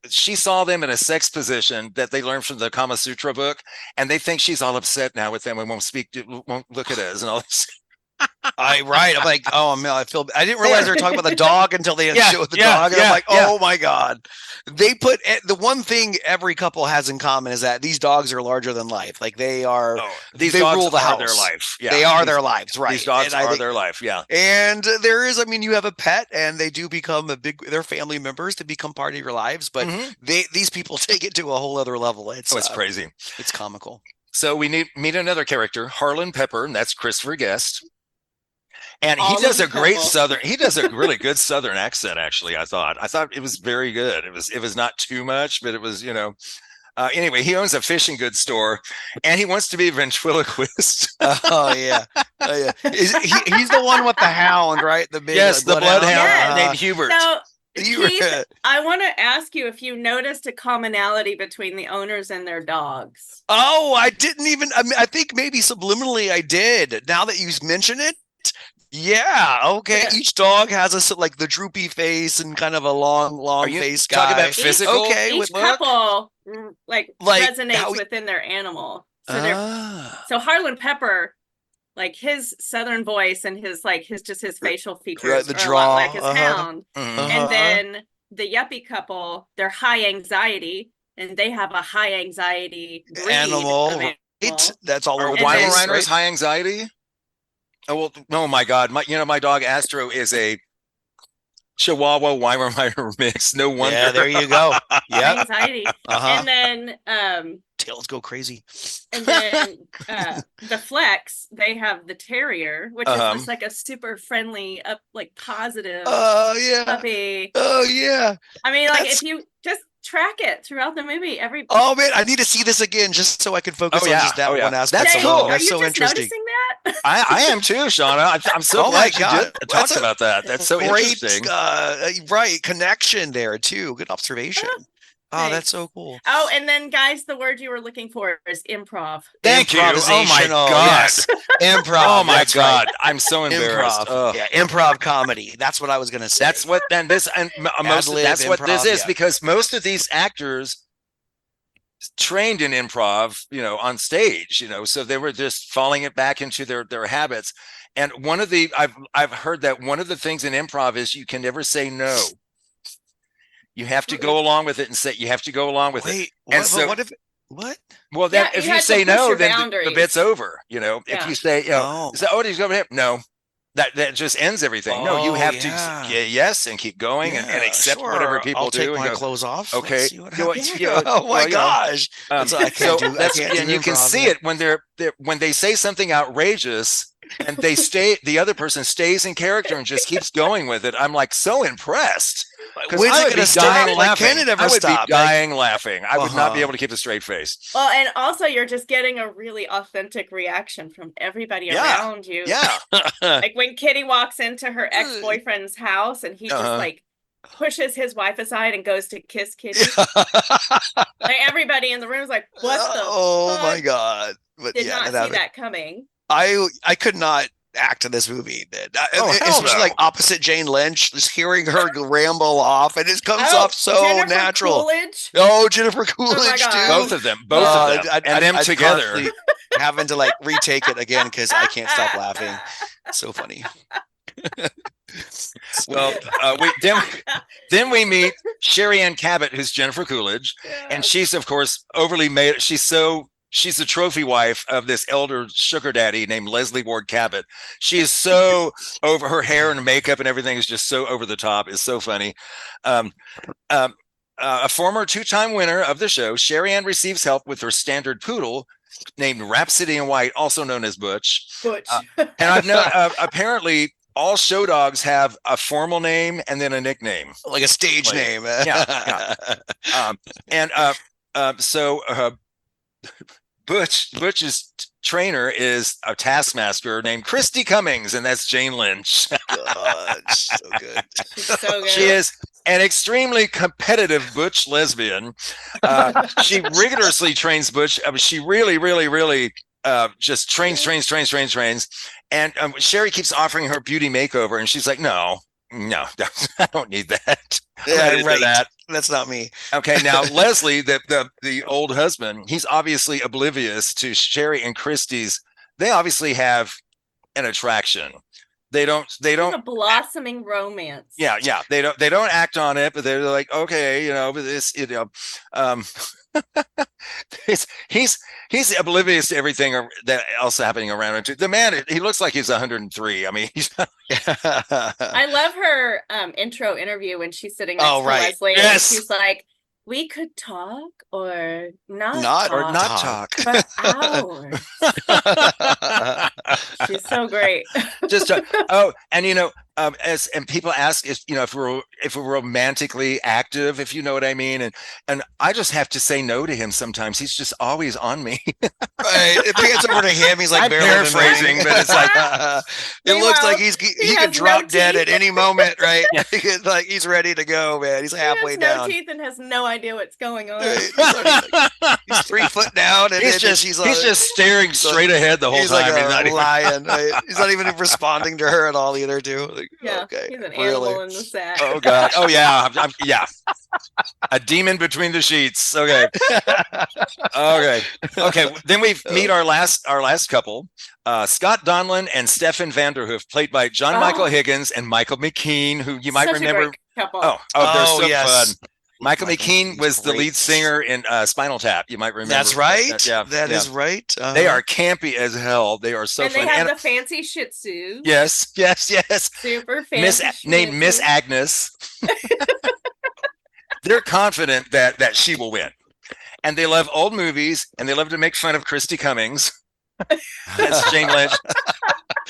I: she saw them in a sex position that they learned from the Kama Sutra book, and they think she's all upset now with them and won't look at us and all this.
J: I'm like, oh man, I didn't realize they were talking about the dog until they showed the dog, and I'm like, oh my god. They put the one thing every couple has in common is that these dogs are larger than life. Like they are,
I: they
J: rule the house.
I: Their life. Yeah.
J: They are their lives, right?
I: These dogs are their life. Yeah.
J: And there is, you have a pet, and they do become they're family members to become part of your lives. But these people take it to a whole other level. It's
I: crazy.
J: It's comical.
I: So we meet another character, Harlan Pepper, and that's Christopher Guest. And he does a really good Southern accent. Actually, I thought it was very good. It was not too much, but it was, anyway, he owns a fishing goods store, and he wants to be a ventriloquist.
J: Oh yeah. He's the one with the hound, right? The big
I: the bloodhound named Hubert.
B: So, Keith, I want to ask you if you noticed a commonality between the owners and their dogs.
J: Oh, I didn't even. I think maybe subliminally I did. Now that you mention it. Yeah. Okay. Yeah. Each dog has the droopy face and kind of a long face guy.
I: Talking about physical.
J: Okay.
B: Each couple resonates within their animal. So Harlan Pepper, his Southern voice and his facial features
J: the
B: are
J: draw,
B: a lot like his hound. And then the yuppie couple, they're high anxiety, and they have a high anxiety breed
J: animal.
B: Right?
J: That's all over the
I: place.
J: Weimaraners
I: right? High anxiety. Oh my God! My dog Astro is a Chihuahua Weimaraner mix. No wonder.
J: Yeah, there you go.
B: Yeah, anxiety. And then
J: tails go crazy.
B: And then the Flex, they have the Terrier, which is just like a super friendly, positive puppy.
J: Oh yeah.
B: If you just track it throughout the movie,
J: Oh man, I need to see this again just so I can focus on just that one aspect.
I: That's cool.
B: Are you
J: so
B: just
J: interesting.
B: Noticing that?
I: I am too, Shawna. I'm so glad you talked about that. That's so
J: great,
I: interesting.
J: Right, connection there too. Good observation. Oh,
B: Thanks.
J: that's so cool.
B: Oh, and then guys, the word you were looking for is improv.
I: Thank you. Oh my
J: Improvisational,
I: God.
J: yes. Improv.
I: Oh my
J: that's
I: God.
J: right.
I: I'm so embarrassed.
J: Improv.
I: Ugh.
J: Yeah, improv comedy. That's what I was gonna say.
I: That's what then this and most
J: Ad-lib,
I: that's what this
J: improv,
I: is
J: yeah.
I: because most of these actors trained in improv, on stage, so they were just falling it back into their habits. And one of the I've heard that one of the things in improv is you can never say no. You have to go along with it and say you have to go along with it.
J: Wait,
I: And
J: what,
I: so
J: what if what?
I: well then
B: Yeah,
I: if
B: you
I: you
B: had to
I: say
B: push
I: no,
B: your
I: then the
B: boundaries.
I: bit's over.
B: Yeah.
I: If you say,
J: Oh.
I: is that, oh, he's over here. No. That just ends everything. No, you
J: Oh,
I: have
J: yeah.
I: to yes and keep going and
J: Yeah,
I: accept
J: sure.
I: whatever people
J: I'll
I: do.
J: take
I: and
J: my
I: go,
J: clothes off.
I: okay.
J: Let's see what
I: You know,
J: happens.
I: you know,
J: Oh my
I: well,
J: gosh.
I: so
J: I can't do,
I: that's
J: I can't
I: and
J: do
I: you can
J: improv,
I: see
J: yeah.
I: it when they say something outrageous and the other person stays in character and just keeps going with it. I'm like so impressed. Because
J: When's
I: I
J: it
I: would be
J: gonna stop?
I: dying
J: Like,
I: laughing.
J: can it ever
I: I would
J: stop?
I: be dying laughing. I would not be
J: Uh-huh.
I: able to keep a straight face.
B: Well, and also you're just getting a really authentic reaction from everybody
J: Yeah.
B: around you.
J: Yeah.
B: Like when Kitty walks into her ex-boyfriend's house and he just like pushes his wife aside and goes to kiss Kitty. Like everybody in the room is like, what the
J: Oh
B: fuck?
J: my God. But
B: Did
J: yeah,
B: not see that coming.
J: I could not act in this movie.
I: Oh, hell
J: Especially
I: no.
J: like opposite Jane Lynch, just hearing her ramble off, and it comes
B: Oh,
J: off so
B: Jennifer
J: natural.
B: Coolidge?
J: Oh, Jennifer Coolidge
B: God.
J: too.
I: Both of them. And them
J: I'd
I: together.
J: constantly having to like retake it again because I can't stop laughing. It's so funny.
I: Well, then we meet Sherry Ann Cabot, who's Jennifer Coolidge, and she's of course overly made. She's the trophy wife of this elder sugar daddy named Leslie Ward Cabot. She is so over her hair and makeup and everything is just so over the top. It's so funny. A former two-time winner of the show, Sherry Ann receives help with her standard poodle named Rhapsody in White, also known as Butch. And I've known apparently all show dogs have a formal name and then a nickname,
J: like a stage name.
I: Yeah. So Butch's trainer is a taskmaster named Christy Cummings, and that's Jane Lynch.
J: God, so good.
B: She's so good.
I: She is an extremely competitive Butch lesbian. She rigorously trains Butch. She really just trains. And Sherry keeps offering her beauty makeover, and she's like, no, I don't need that.
J: Yeah, right.
I: That.
J: That's not me.
I: Okay, now Leslie, the old husband, he's obviously oblivious to Sherry and Christie's. They obviously have an attraction. They don't
B: a blossoming romance.
I: Yeah. They don't act on it, but they're like, okay, but this, he's oblivious to everything that else happening around him. The man, he looks like he's 103. I mean, he's
B: I love her intro interview when she's sitting next to
J: right.
B: Leslie.
I: Yes.
B: And she's like, we could talk or not
I: talk
B: for hours. She's so great.
I: Just and people ask if we're romantically active, if you know what I mean, and I just have to say no to him sometimes. He's just always on me.
J: Right, it pans over to him. He's like
I: I'm paraphrasing, but it's like
J: it looks like he
B: has
J: could drop
B: no
J: dead
B: teeth.
J: at any moment, right? Like he's ready to go, man. He's halfway
B: He has
J: down.
B: no teeth and has no idea what's going on.
J: He's 3 foot down, and
I: he's just staring straight ahead the whole
J: he's
I: time.
J: like
I: He's not
J: a
I: even-
J: lion. Right? He's not even responding to her at all either, too. Like,
B: Yeah,
J: okay,
B: he's an
J: really?
B: animal in the sack.
I: Oh God! Oh yeah! Yeah. A demon between the sheets. Okay. Okay. Then we meet our last couple, Scott Donlan and Stefan Vanderhoof, played by John Michael Higgins and Michael McKean, who you might
B: Such a
I: remember.
B: great couple.
I: They're so
J: yes.
I: fun. Michael McKean was the
J: great.
I: lead singer in Spinal Tap. You might remember.
J: That's right.
I: That
J: is right.
I: They are campy as hell. They are so
B: and
I: fun.
B: they have the fancy Shih Tzu.
I: Yes.
B: Super fancy.
I: Named Miss Agnes. They're confident that she will win. And they love old movies, and they love to make fun of Christy Cummings. That's Jane Lynch.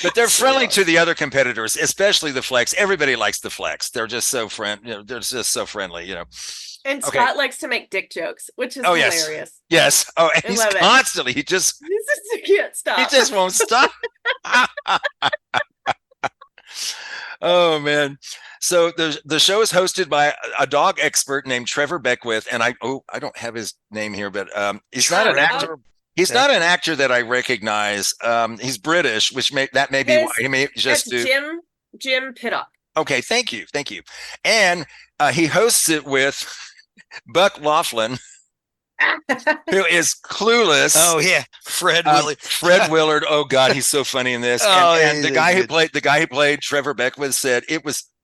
I: But they're friendly to the other competitors, especially the Flex. Everybody likes the Flex. They're just so they're just so friendly,
B: And
I: Okay.
B: Scott likes to make dick jokes, which is hilarious.
I: Yes. Oh, and
B: I
I: he's
B: love it.
I: constantly, he
B: He can't stop.
I: just won't stop. Oh man. So the show is hosted by a dog expert named Trevor Beckwith, and I don't have his name here, but he's not an actor. He's not an actor that I recognize. He's British, which may be why he may just do.
B: Jim Pittock.
I: Okay, thank you, and he hosts it with Buck Laughlin, who is clueless.
J: Oh yeah, Fred
I: Willard. Oh God, he's so funny in this. And the guy who played Trevor Beckwith said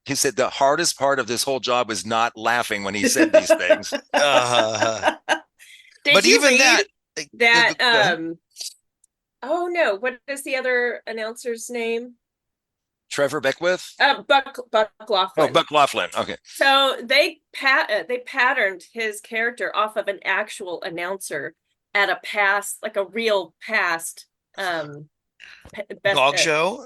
I: he said the hardest part of this whole job was not laughing when he said these things.
B: But even oh no, what is the other announcer's name?
I: Trevor Beckwith?
B: Buck Laughlin.
I: Oh, Buck Laughlin. Okay.
B: So they patterned his character off of an actual announcer at a real past
J: dog show.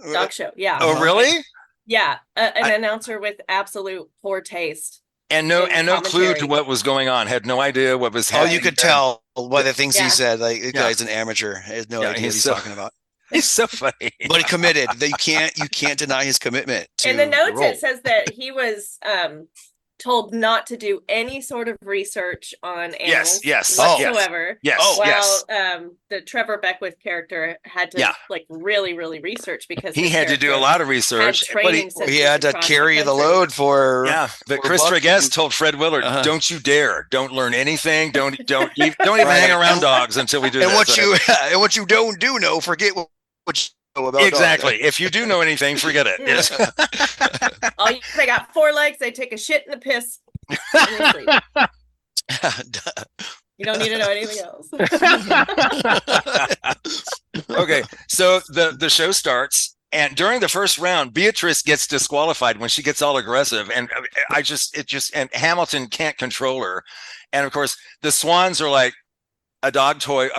B: Yeah.
I: Oh, really?
B: Yeah, an announcer with absolute poor taste.
I: And no clue to what was going on. Had no idea what was happening.
J: Oh, you could tell by the things he said. Like, the guy's an amateur. He has no idea what he's talking about.
I: He's so funny.
J: But he committed. You can't deny his commitment.
B: In the notes, it says that he was told not to do any sort of research on animals whatsoever. While the Trevor Beckwith character had to really, really research because
I: he had to do a lot of research.
J: But he had to carry the load for
I: But Christopher Guest told Fred Willard, "Don't you dare! Don't learn anything. Don't even hang around dogs until we do
J: and
I: that."
J: What you don't know, forget what you know about
I: exactly. If you do know anything, forget it. Yes.
B: They got 4 legs. They take a shit and a piss. You don't need to know anything else.
I: Okay, so the show starts, and during the first round, Beatrice gets disqualified when she gets all aggressive, and and Hamilton can't control her, and of course the swans are like a dog toy.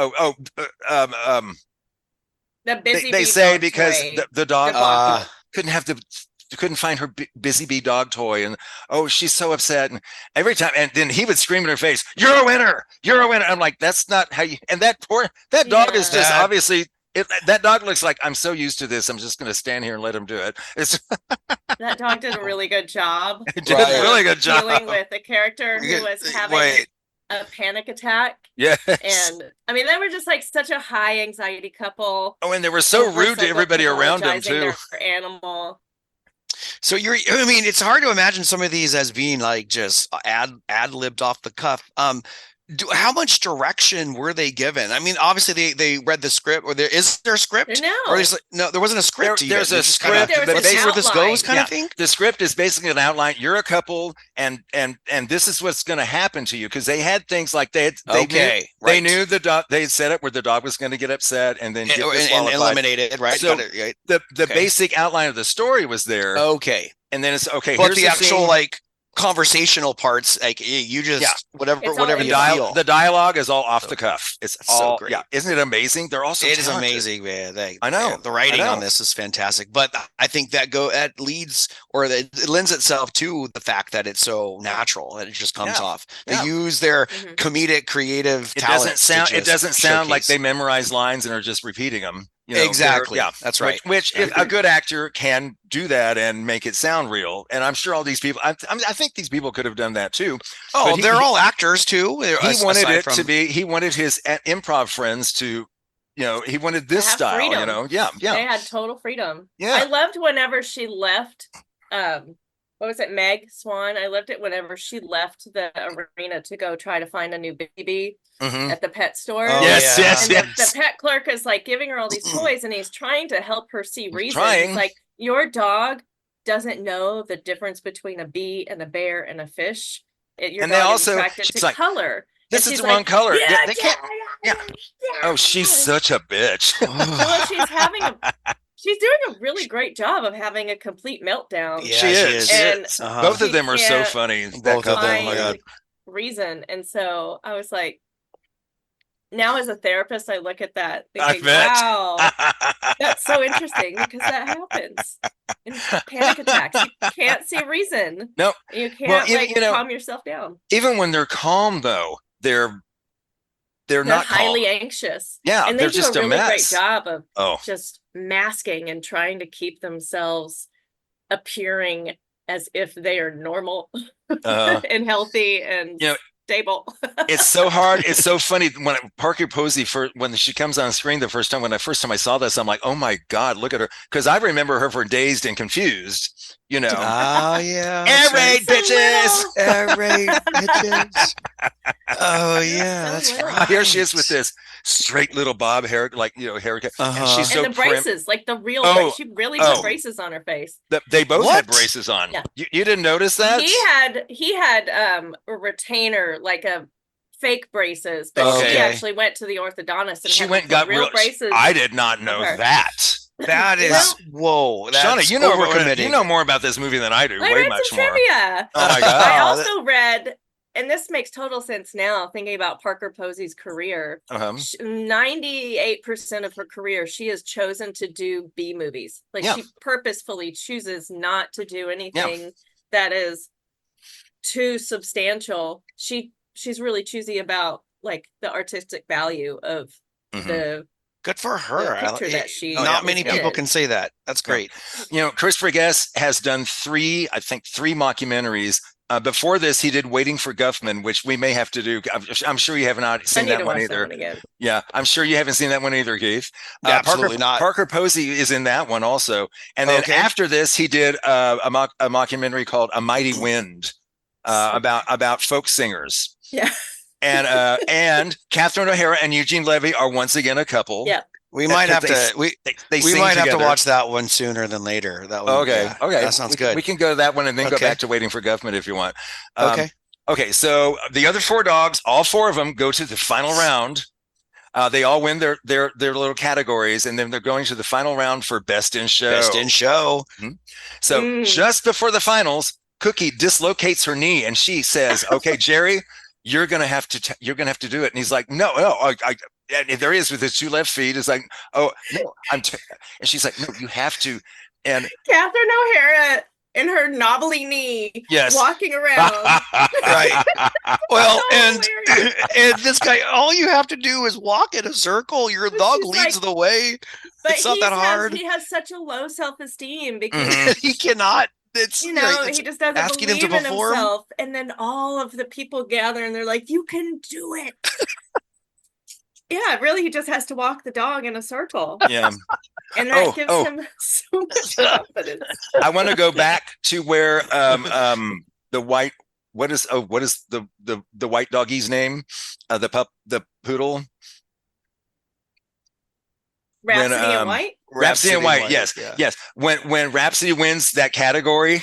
I: They say because the dog couldn't find her Busy Bee dog toy, and she's so upset, and every time, and then he would scream in her face, "You're a winner! You're a winner!" I'm like, that's not how you. And that dog is just obviously. That dog looks like, I'm so used to this, I'm just going to stand here and let him do it.
B: That dog did a really good job.
I: Really good job
B: dealing with a character who was having a panic attack.
I: Yes.
B: And I mean, they were just like such a high anxiety couple.
I: Oh, and they were so rude to everybody around them too.
B: Their animal.
J: So it's hard to imagine some of these as being like just ad-libbed off the cuff. How much direction were they given? I mean, obviously they read the script, or is there a script?
B: No.
J: Or there wasn't a script.
I: There's a script.
J: Let's see where this goes, kind of thing.
I: The script is basically an outline. You're a couple, and this is what's going to happen to you, because they had things like they knew the dog. They had set it where the dog was going to get upset and then get disqualified.
J: And eliminated, right?
I: So the basic outline of the story was there.
J: Okay,
I: and then it's okay.
J: But the actual conversational parts, like you just whatever you feel.
I: The dialogue is all off the cuff. It's all
J: so great.
I: Yeah, isn't it amazing? They're also
J: it is amazing, man.
I: I know
J: the writing on this is fantastic, but I think that leads, or it lends itself to the fact that it's so natural that it just comes off. They use their comedic, creative talent.
I: It doesn't sound like they memorize lines and are just repeating them.
J: Exactly. That's right.
I: Which a good actor can do that and make it sound real. And I'm sure all these people, I think these people could have done that too.
J: Oh, they're all actors too.
I: He wanted it to be. He wanted his improv friends to, he wanted this style.
B: Freedom.
I: Yeah.
B: They had total freedom.
I: Yeah.
B: I loved whenever she left. What was it, Meg Swan? I loved it whenever she left the arena to go try to find a new baby at the pet store.
I: Oh, yes.
B: The pet clerk is like giving her all these toys, and he's trying to help her see reason. He's like, your dog doesn't know the difference between a bee and a bear and a fish. Your dog is attracted to color.
I: This is the wrong color. They can't. Yeah. Oh, she's such a bitch.
B: Well, she's doing a really great job of having a complete meltdown.
I: Yeah, she is. And both of them are so funny.
J: Both of them. Oh my God.
B: Reason. And so I was like, now as a therapist, I look at that thinking, wow, that's so interesting, because that happens in panic attacks. You can't see reason.
I: No,
B: you can't calm yourself down.
I: Even when they're calm, though, they're not
B: highly
I: calm.
B: Anxious.
I: Yeah,
B: and
I: they're
B: do
I: just
B: a really
I: mess.
B: great job of just masking and trying to keep themselves appearing as if they are normal
I: Uh,
B: and healthy and
I: you know,
B: stable.
I: it's so hard. It's so funny when Parker Posey when she comes on screen the first time. When I saw this, I'm like, oh my God, look at her, because I remember her for Dazed and Confused. You know,
J: Oh yeah,
I: air
J: that's
I: raid
J: right.
I: bitches.
J: Air raid bitches. Oh yeah, that's right.
I: Here she is with this straight little bob hair, like haircut, and she's so
B: and the
I: prim.
B: braces, like the real she really put braces on her face.
I: They both
J: What?
I: had braces on.
B: Yeah.
I: You didn't notice that?
B: He had a retainer, like a fake braces, but
I: Okay.
B: she actually went to the orthodontist and
I: She
B: had
I: went
B: like,
I: and got
B: the real
I: real
B: braces.
I: I did not know
B: her.
I: that.
J: That is whoa. That's
I: Shawna, you
J: overcommitting.
I: know more about this movie than I do.
B: I
I: Way
B: read
I: much
B: some
I: more.
B: trivia.
I: Oh my God.
B: I also read, and this makes total sense now, thinking about Parker Posey's career. 98% of her career, she has chosen to do B movies. Like she purposefully chooses not to do anything that is too substantial. She's really choosy about like the artistic value of the
J: good for her.
B: picture that she
J: Not many
B: did.
J: people can say that. That's great.
I: Christopher Guest has done three mockumentaries. Before this, he did Waiting for Guffman, which we may have to do. I'm sure you have not seen that one either. Yeah, I'm sure you haven't seen that one either, Keith.
J: Absolutely not.
I: Parker Posey is in that one also. And then after this, he did a mockumentary called A Mighty Wind about folk singers.
B: Yeah.
I: And Catherine O'Hara and Eugene Levy are once again a couple.
B: Yeah.
J: We might have to we might have to watch that one sooner than later. That one.
I: Okay.
J: That sounds good.
I: We can go to that one and then go back to Waiting for Guffman if you want.
J: Okay.
I: Okay. So the other four dogs, all four of them, go to the final round. They all win their little categories, and then they're going to the final round for Best in Show.
J: Best in Show.
I: Mm-hmm. So just before the finals, Cookie dislocates her knee, and she says, "Okay, Jerry, you're gonna have to do it." And he's like, "No, and there he is with his two left feet. It's like, "Oh no, and she's like, "No, you have to." And
B: Catherine O'Hara in her knobbly knee, walking around.
J: Right. Well, and this guy, all you have to do is walk in a circle. Your dog leads the way. It's not that hard.
B: He has such a low self-esteem because
J: he cannot. It's
B: he just doesn't
J: asking
B: believe
J: him to
B: in
J: perform.
B: himself. And then all of the people gather and they're like, "You can do it." Yeah, really, he just has to walk the dog in a circle.
I: Yeah.
B: And that gives him so much confidence.
I: I want to go back to where the white what is the white doggy's name? The poodle.
B: Rhapsody in White?
I: Rhapsody in White, yes.
J: Yeah.
I: Yes. When Rhapsody wins that category,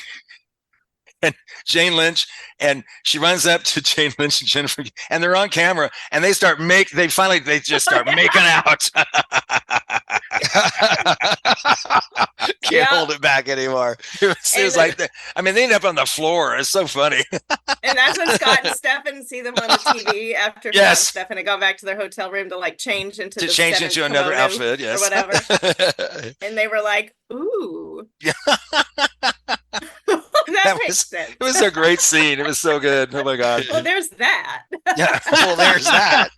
I: and Jane Lynch, and she runs up to Jane Lynch and Jennifer, and they're on camera, and they just start making out.
J: Can't hold it back anymore.
I: It was like that. I mean, they end up on the floor. It's so funny.
B: And that's when Scott and Stefan see them on the TV after Scott and Stefan had gone back to their hotel room to like change into
I: another outfit, yes,
B: or whatever. And they were like, "Ooh." That makes sense.
I: It was a great scene. It was so good. Oh my God.
B: Well, there's that.
I: Yeah.
J: Well, there's that.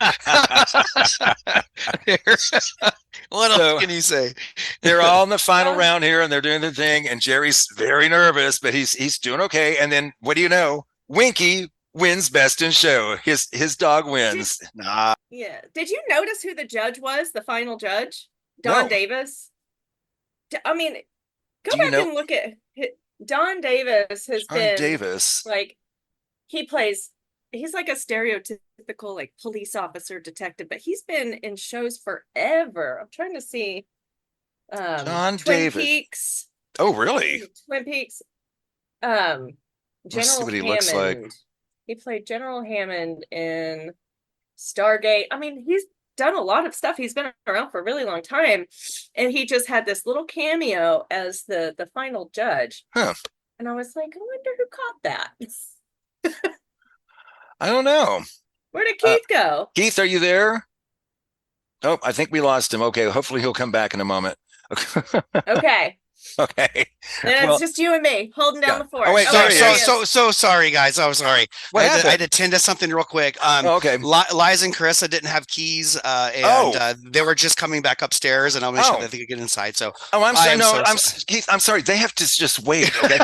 J: What else can you say?
I: They're all in the final round here, and they're doing their thing. And Jerry's very nervous, but he's doing okay. And then what do you know? Winky wins Best in Show. His dog wins.
B: Yeah. Did you notice who the judge was? The final judge, Don Davis. I mean, go back and look at Don Davis. Like he's like a stereotypical like police officer detective, but he's been in shows forever. I'm trying to see.
I: Don
B: Twin
I: Davis.
B: Peaks.
I: Oh, really?
B: Twin Peaks.
I: Let's see
B: General
I: what he
B: Hammond.
I: looks like.
B: He played General Hammond in Stargate. I mean, he's done a lot of stuff. He's been around for a really long time, and he just had this little cameo as the final judge.
I: Huh.
B: And I was like, I wonder who caught that.
I: I don't know.
B: Where did Keith go?
I: Keith, are you there? Oh, I think we lost him. Okay, hopefully he'll come back in a moment.
B: Okay.
I: Okay.
B: And it's just you and me holding down the fort.
I: Oh, wait,
B: Okay,
I: sorry.
J: So sorry, guys. Oh, sorry.
I: What
J: I
I: happened?
J: had to tend to something real quick.
I: Okay.
J: Liza and Carissa didn't have keys, and they were just coming back upstairs, and I'm gonna sure that they could get inside. So,
I: I'm sorry. No,
J: sorry.
I: Keith, I'm sorry. They have to just wait. Okay.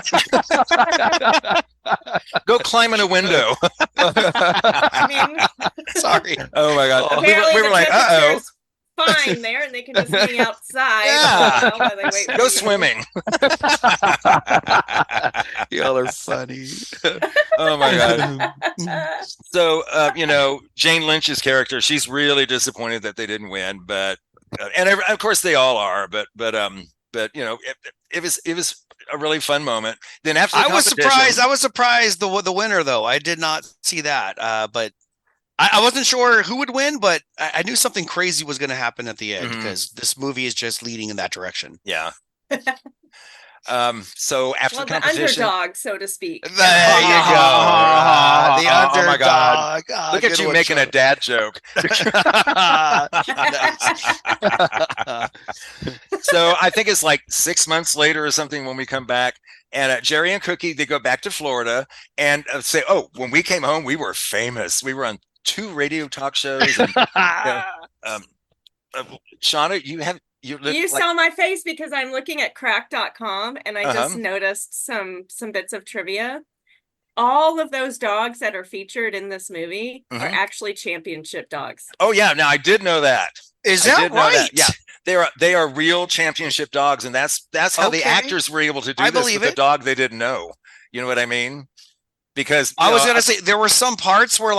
I: Go climb in a window.
B: I mean,
J: sorry.
I: Oh my God.
B: Apparently
I: We were like, uh-oh.
B: fine there, and they can just hang outside.
I: Yeah.
B: While they wait for
I: Go
B: you.
I: swimming.
J: Y'all are funny.
I: Oh my God. So, Jane Lynch's character, she's really disappointed that they didn't win, but, and of course they all are, but it was a really fun moment. Then after the
J: I was surprised the winner though. I did not see that, but I wasn't sure who would win, but I knew something crazy was going to happen at the end because this movie is just leading in that direction.
I: Yeah. So after the
B: the
I: competition,
B: underdog, so to speak.
J: There you go. The underdog.
I: Oh my God. Look at you making a dad joke. So I think it's like 6 months later or something when we come back, and Jerry and Cookie, they go back to Florida and say, "Oh, when we came home, we were famous. We were on 2 radio talk shows." And, Shawna, you
B: saw my face because I'm looking at crack.com and I just noticed some bits of trivia. All of those dogs that are featured in this movie are actually championship dogs.
I: Oh yeah, now I did know that.
J: Is that right?
I: Yeah, they are real championship dogs, and that's how the actors were able to do this with a dog they didn't know. You know what I mean? Because
J: I was gonna say there were some parts where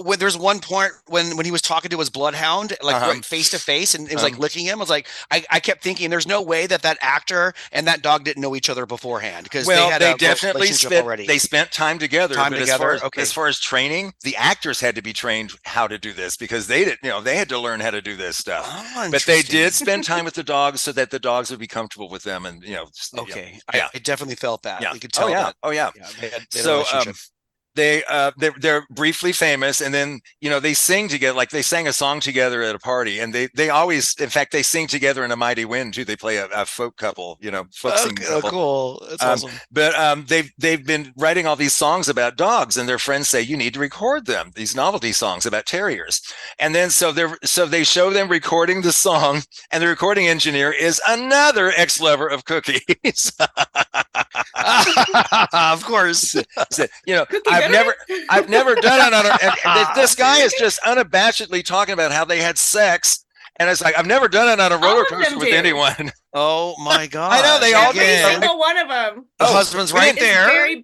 J: when there's one point when he was talking to his bloodhound, right face to face, and it was like licking him. I was like, I kept thinking, there's no way that actor and that dog didn't know each other beforehand because they definitely
I: spent time together. As far as training, the actors had to be trained how to do this because they didn't, they had to learn how to do this stuff.
J: Oh,
I: but they did spend time with the dogs so that the dogs would be comfortable with them, and
J: I definitely felt that.
I: Yeah.
J: You could tell.
I: They had a relationship. They're briefly famous, and then they sing together. Like they sang a song together at a party, and they always, in fact, they sing together in A Mighty Wind too. They play a folk couple, folk singing couple.
J: Cool, that's awesome.
I: But they've been writing all these songs about dogs, and their friends say you need to record them. These novelty songs about terriers, and then so they show them recording the song, and the recording engineer is another ex-lover of Cookie's.
J: Of course,
I: I've never done it and this guy is just unabashedly talking about how they had sex, and it's like, I've never done it on a roller coaster with anyone.
J: Oh my God.
I: I know, they all
B: every single one of them.
J: The husband's right there.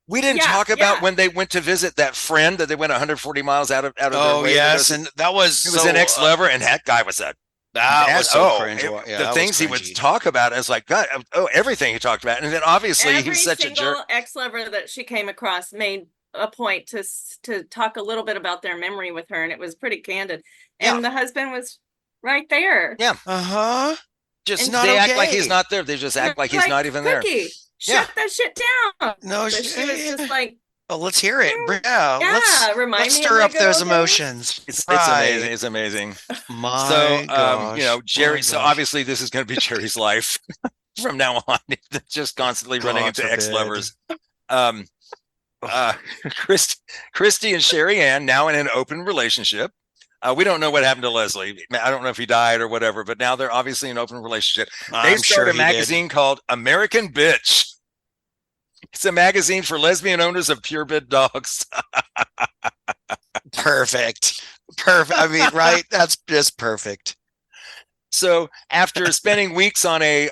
I: We didn't talk about when they went to visit that friend that they went 140 miles out of their way.
J: Yes, and that was
I: an ex-lover, and that guy was
J: cringe.
I: The things he would talk about is like, God, everything he talked about, and then obviously he was such a jerk.
B: Every ex-lover that she came across made a point to talk a little bit about their memory with her, and it was pretty candid. And the husband was right there.
I: Yeah. Just they act like he's not there. They just act like he's not even there.
B: Shut that shit down.
J: No,
B: she was just like,
J: oh, let's hear it.
B: Let's
J: stir up those emotions.
I: It's amazing. It's amazing. Jerry. So obviously, this is going to be Jerry's life from now on. Just constantly running into ex-lovers. Christy and Sherry Ann now in an open relationship. We don't know what happened to Leslie. I don't know if he died or whatever, but now they're obviously in an open relationship. They started a magazine called American Bitch. It's a magazine for lesbian owners of purebred dogs.
J: Perfect. I mean, right? That's just perfect.
I: So after spending weeks on a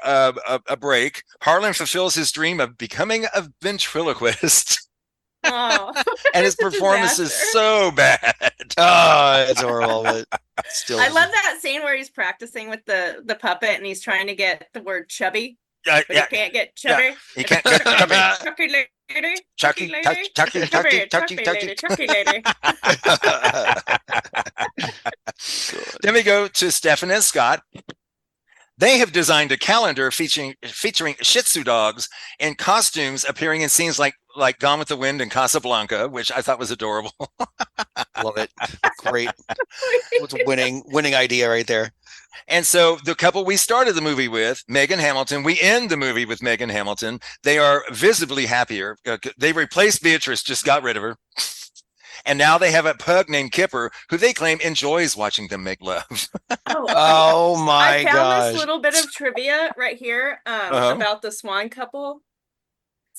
I: break, Harlan fulfills his dream of becoming a ventriloquist.
B: Oh,
I: and his performance is so bad.
J: Oh, it's horrible, but still.
B: I love that scene where he's practicing with the puppet and he's trying to get the word chubby. But he can't get chubby.
I: Yeah, he can't get chubby.
B: Chucky lady.
I: Then we go to Stefan and Scott. They have designed a calendar featuring Shih Tzu dogs in costumes appearing in scenes like Gone with the Wind and Casablanca, which I thought was adorable.
J: Love it. Great. It was a winning idea right there.
I: And so the couple we started the movie with, Megan Hamilton, we end the movie with Megan Hamilton. They are visibly happier. They replaced Beatrice, just got rid of her. And now they have a pug named Kipper who they claim enjoys watching them make love.
J: Oh my
B: I found
J: gosh.
B: this little bit of trivia right here about the Swan couple.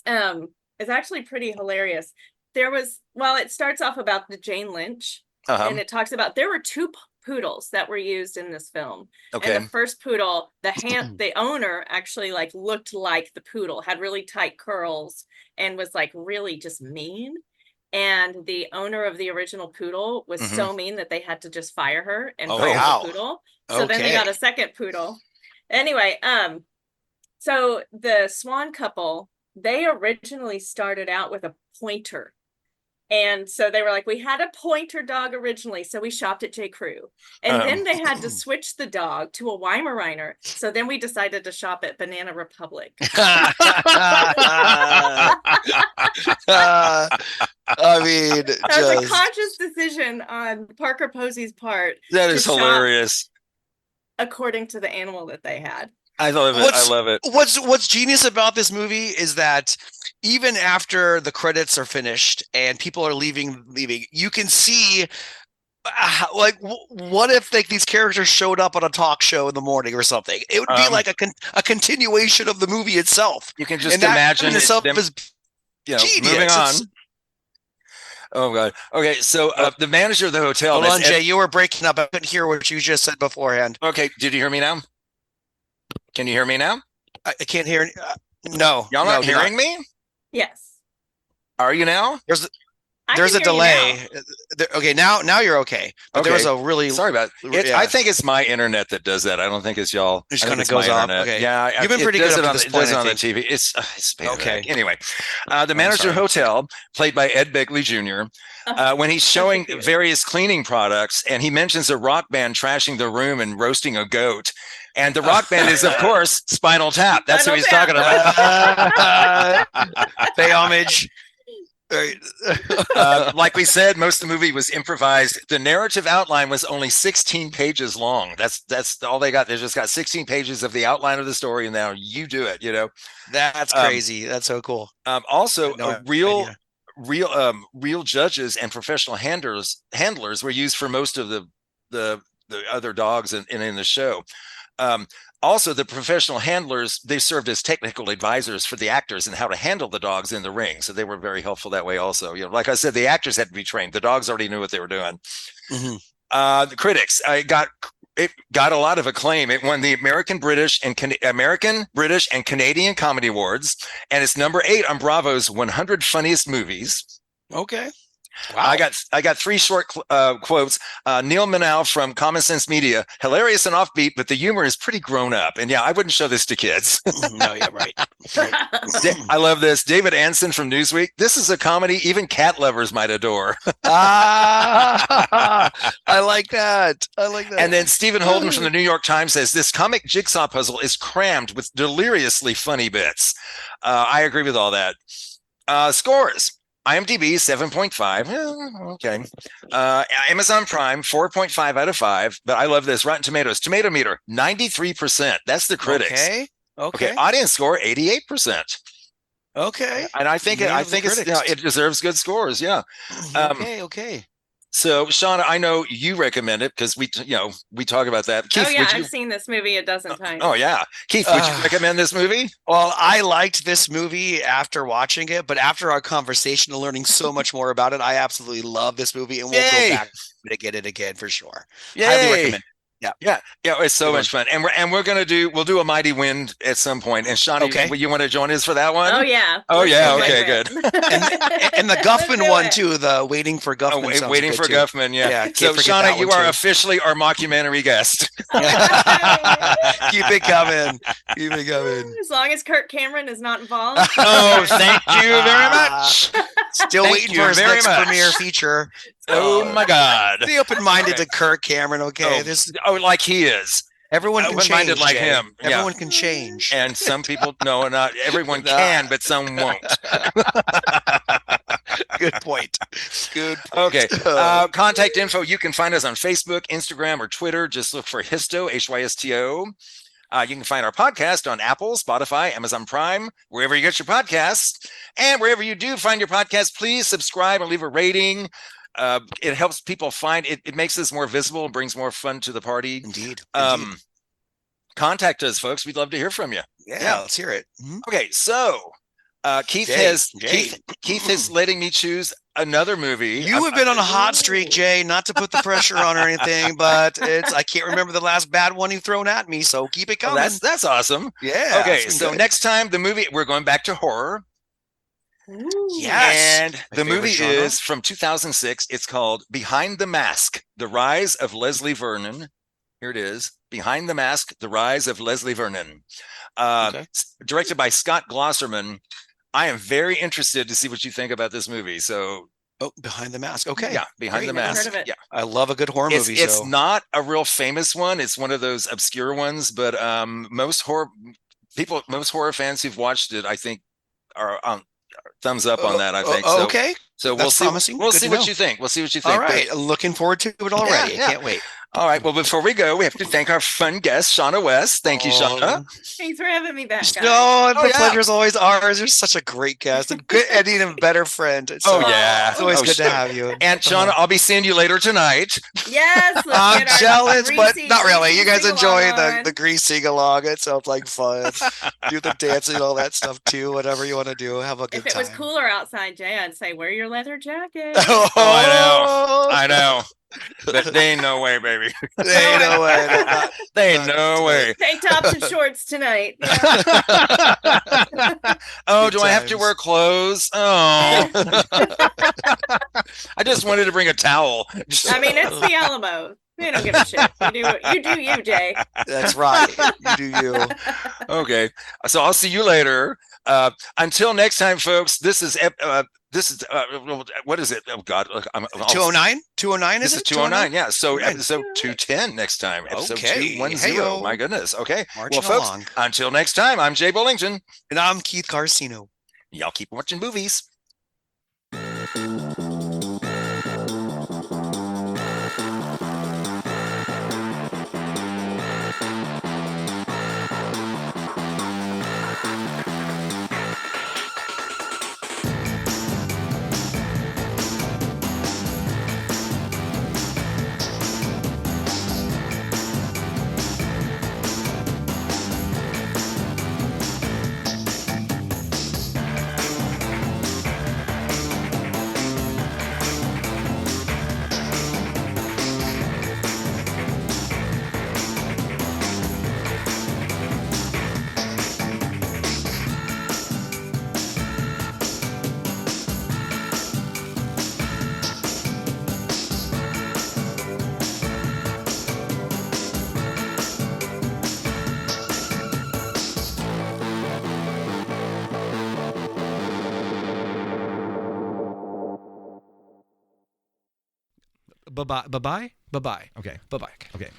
B: It's actually pretty hilarious. It starts off about the Jane Lynch, and it talks about there were two poodles that were used in this film.
I: Okay.
B: And the first poodle, the owner actually like looked like the poodle, had really tight curls, and was like really just mean. And the owner of the original poodle was so mean that they had to just fire her and fire the poodle. So then they got a second poodle. Anyway, so the Swan couple, they originally started out with a pointer. And so they were like, we had a pointer dog originally, so we shopped at J. Crew. And then they had to switch the dog to a Weimaraner. So then we decided to shop at Banana Republic.
J: I mean,
B: that was a conscious decision on Parker Posey's part.
I: That is hilarious.
B: According to the animal that they had.
I: I love it. I love it.
J: What's genius about this movie is that even after the credits are finished and people are leaving, you can see what if like these characters showed up on a talk show in the morning or something? It would be like a continuation of the movie itself.
I: You can just imagine
J: itself
I: them,
J: is
I: genius. Moving on. Oh God. Okay, so the manager of the hotel.
J: Hold on, Jay. You were breaking up. I couldn't hear what you just said beforehand.
I: Okay, did you hear me now? Can you hear me now?
J: I can't hear. No,
I: y'all not hearing me?
B: Yes.
I: Are you now?
J: There's a delay. Okay, now you're okay. But there was a really
I: sorry about it. I think it's my internet that does that. I don't think it's y'all.
J: It just kind of goes off. Okay.
I: Yeah,
J: you've been pretty good up to this point.
I: On the TV. It's okay. Anyway, the manager of the hotel, played by Ed Begley Jr., when he's showing various cleaning products, and he mentions a rock band trashing the room and roasting a goat. And the rock band is, of course, Spinal Tap. That's who he's talking about.
J: Pay homage.
I: Like we said, most of the movie was improvised. The narrative outline was only 16 pages long. That's all they got. They just got 16 pages of the outline of the story, and now you do it.
J: That's crazy. That's so cool.
I: Also, real judges and professional handlers were used for most of the other dogs in the show. Also, the professional handlers, they served as technical advisors for the actors and how to handle the dogs in the ring. So they were very helpful that way also. Like I said, the actors had to be trained. The dogs already knew what they were doing. The critics, it got a lot of acclaim. It won the American, British, and Canadian Comedy Awards. And it's number 8 on Bravo's 100 Funniest Movies.
J: Okay.
I: Wow. I got 3 short quotes. Neil Manow from Common Sense Media, hilarious and offbeat, but the humor is pretty grown up. And yeah, I wouldn't show this to kids.
J: No, yeah, right.
I: I love this. David Anson from Newsweek. This is a comedy even cat lovers might adore.
J: I like that.
I: And then Stephen Holden from the New York Times says this comic jigsaw puzzle is crammed with deliriously funny bits. I agree with all that. Scores. IMDb 7.5. Okay. Amazon Prime 4.5 out of 5. But I love this. Rotten Tomatoes tomato meter 93%. That's the critics. Okay. Audience score 88%.
J: Okay.
I: And I think it deserves good scores. Yeah.
J: Okay.
I: So, Shawna, I know you recommend it because we talk about that. Keith,
B: I've seen this movie a dozen times.
I: Oh yeah, Keith, would you recommend this movie?
J: Well, I liked this movie after watching it, but after our conversation and learning so much more about it, I absolutely love this movie, and we'll go back to get it again for sure. Highly recommend. Yeah.
I: It's so much fun, and we'll do a Mighty Wind at some point. And Shawna, you want to join us for that one?
B: Oh yeah.
I: Okay, good.
J: and the Guffman one too. The Waiting for Guffman.
I: Waiting for Guffman. Yeah. So Shawna, you are officially our mockumentary guest.
J: Keep it coming.
B: As long as Kirk Cameron is not involved.
I: Oh, thank you very much.
J: Still waiting for his next premiere feature.
I: Oh my God.
J: Be open-minded to Kirk Cameron. Okay.
I: Like he is.
J: Everyone can change.
I: Like him.
J: Everyone can change.
I: And some people, not everyone can, but some won't.
J: Good point. Good point.
I: Okay. Contact info. You can find us on Facebook, Instagram, or Twitter. Just look for HYSTO, HYSTO. You can find our podcast on Apple, Spotify, Amazon Prime, wherever you get your podcasts. And wherever you do find your podcast, please subscribe and leave a rating. It helps people find it. It makes us more visible and brings more fun to the party.
J: Indeed.
I: Contact us, folks. We'd love to hear from you.
J: Yeah. Let's hear it. Mm-hmm.
I: Okay. So Keith is letting me choose another movie.
J: You have been on a hot streak, Jay, not to put the pressure on or anything, but I can't remember the last bad one you've thrown at me, so keep it coming.
I: That's awesome.
J: Yeah.
I: Okay, so next time the movie, we're going back to horror.
B: Ooh.
J: Yes.
I: And the movie is from 2006. It's called Behind the Mask, The Rise of Leslie Vernon. Here it is. Behind the Mask, The Rise of Leslie Vernon. Directed by Scott Glosserman. I am very interested to see what you think about this movie. So,
J: Behind the Mask. Okay.
I: Yeah, Behind the Mask.
B: Heard of it.
I: Yeah.
J: I love a good horror movie.
I: It's not a real famous one. It's one of those obscure ones, but most horror fans who've watched it, I think, are thumbs up on that, I think.
J: Okay.
I: So
J: That's promising.
I: We'll
J: Good
I: see
J: to
I: what
J: know.
I: you think. We'll see what you think.
J: All right. Looking forward to it already.
I: Yeah.
J: I can't wait.
I: All right. Well, before we go, we have to thank our fun guest, Shawna West. Thank you, Shawna.
B: Thanks for having me back, guys.
J: No, the pleasure is always ours. You're such a great guest and good and even better friend. It's always good to have you.
I: And Shawna, I'll be seeing you later tonight.
B: Yes,
J: I'm jealous, but
B: greasy,
J: not really. You guys
B: greasy
J: enjoy
B: sing-along
J: the grease sing along. It sounds like fun. Do the dancing and all that stuff too. Whatever you want to do, have a good
B: If it
J: time.
B: was cooler outside, Jay, I'd say wear your leather jacket.
I: I know. But they ain't no way, baby.
J: They ain't no way.
I: They ain't no way.
B: Tank tops and shorts tonight.
I: Oh, do I have to wear clothes? Oh. I just wanted to bring a towel.
B: I mean, it's the Alamo. They don't give a shit. You do you, Jay.
J: That's right. You do you.
I: Okay. So I'll see you later. Until next time, folks, this is what is it? Oh God,
J: 209? 209
I: This is 209, yeah. So episode 210 next time. Episode 210.
J: Hey-o.
I: My goodness. Okay.
J: Marching
I: well, folks,
J: along.
I: until next time, I'm Jay Bullington.
J: And I'm Keith Carcino.
I: Y'all keep watching movies.
H: Bye-bye. Bye-bye. Bye-bye. Okay. Bye-bye. Okay.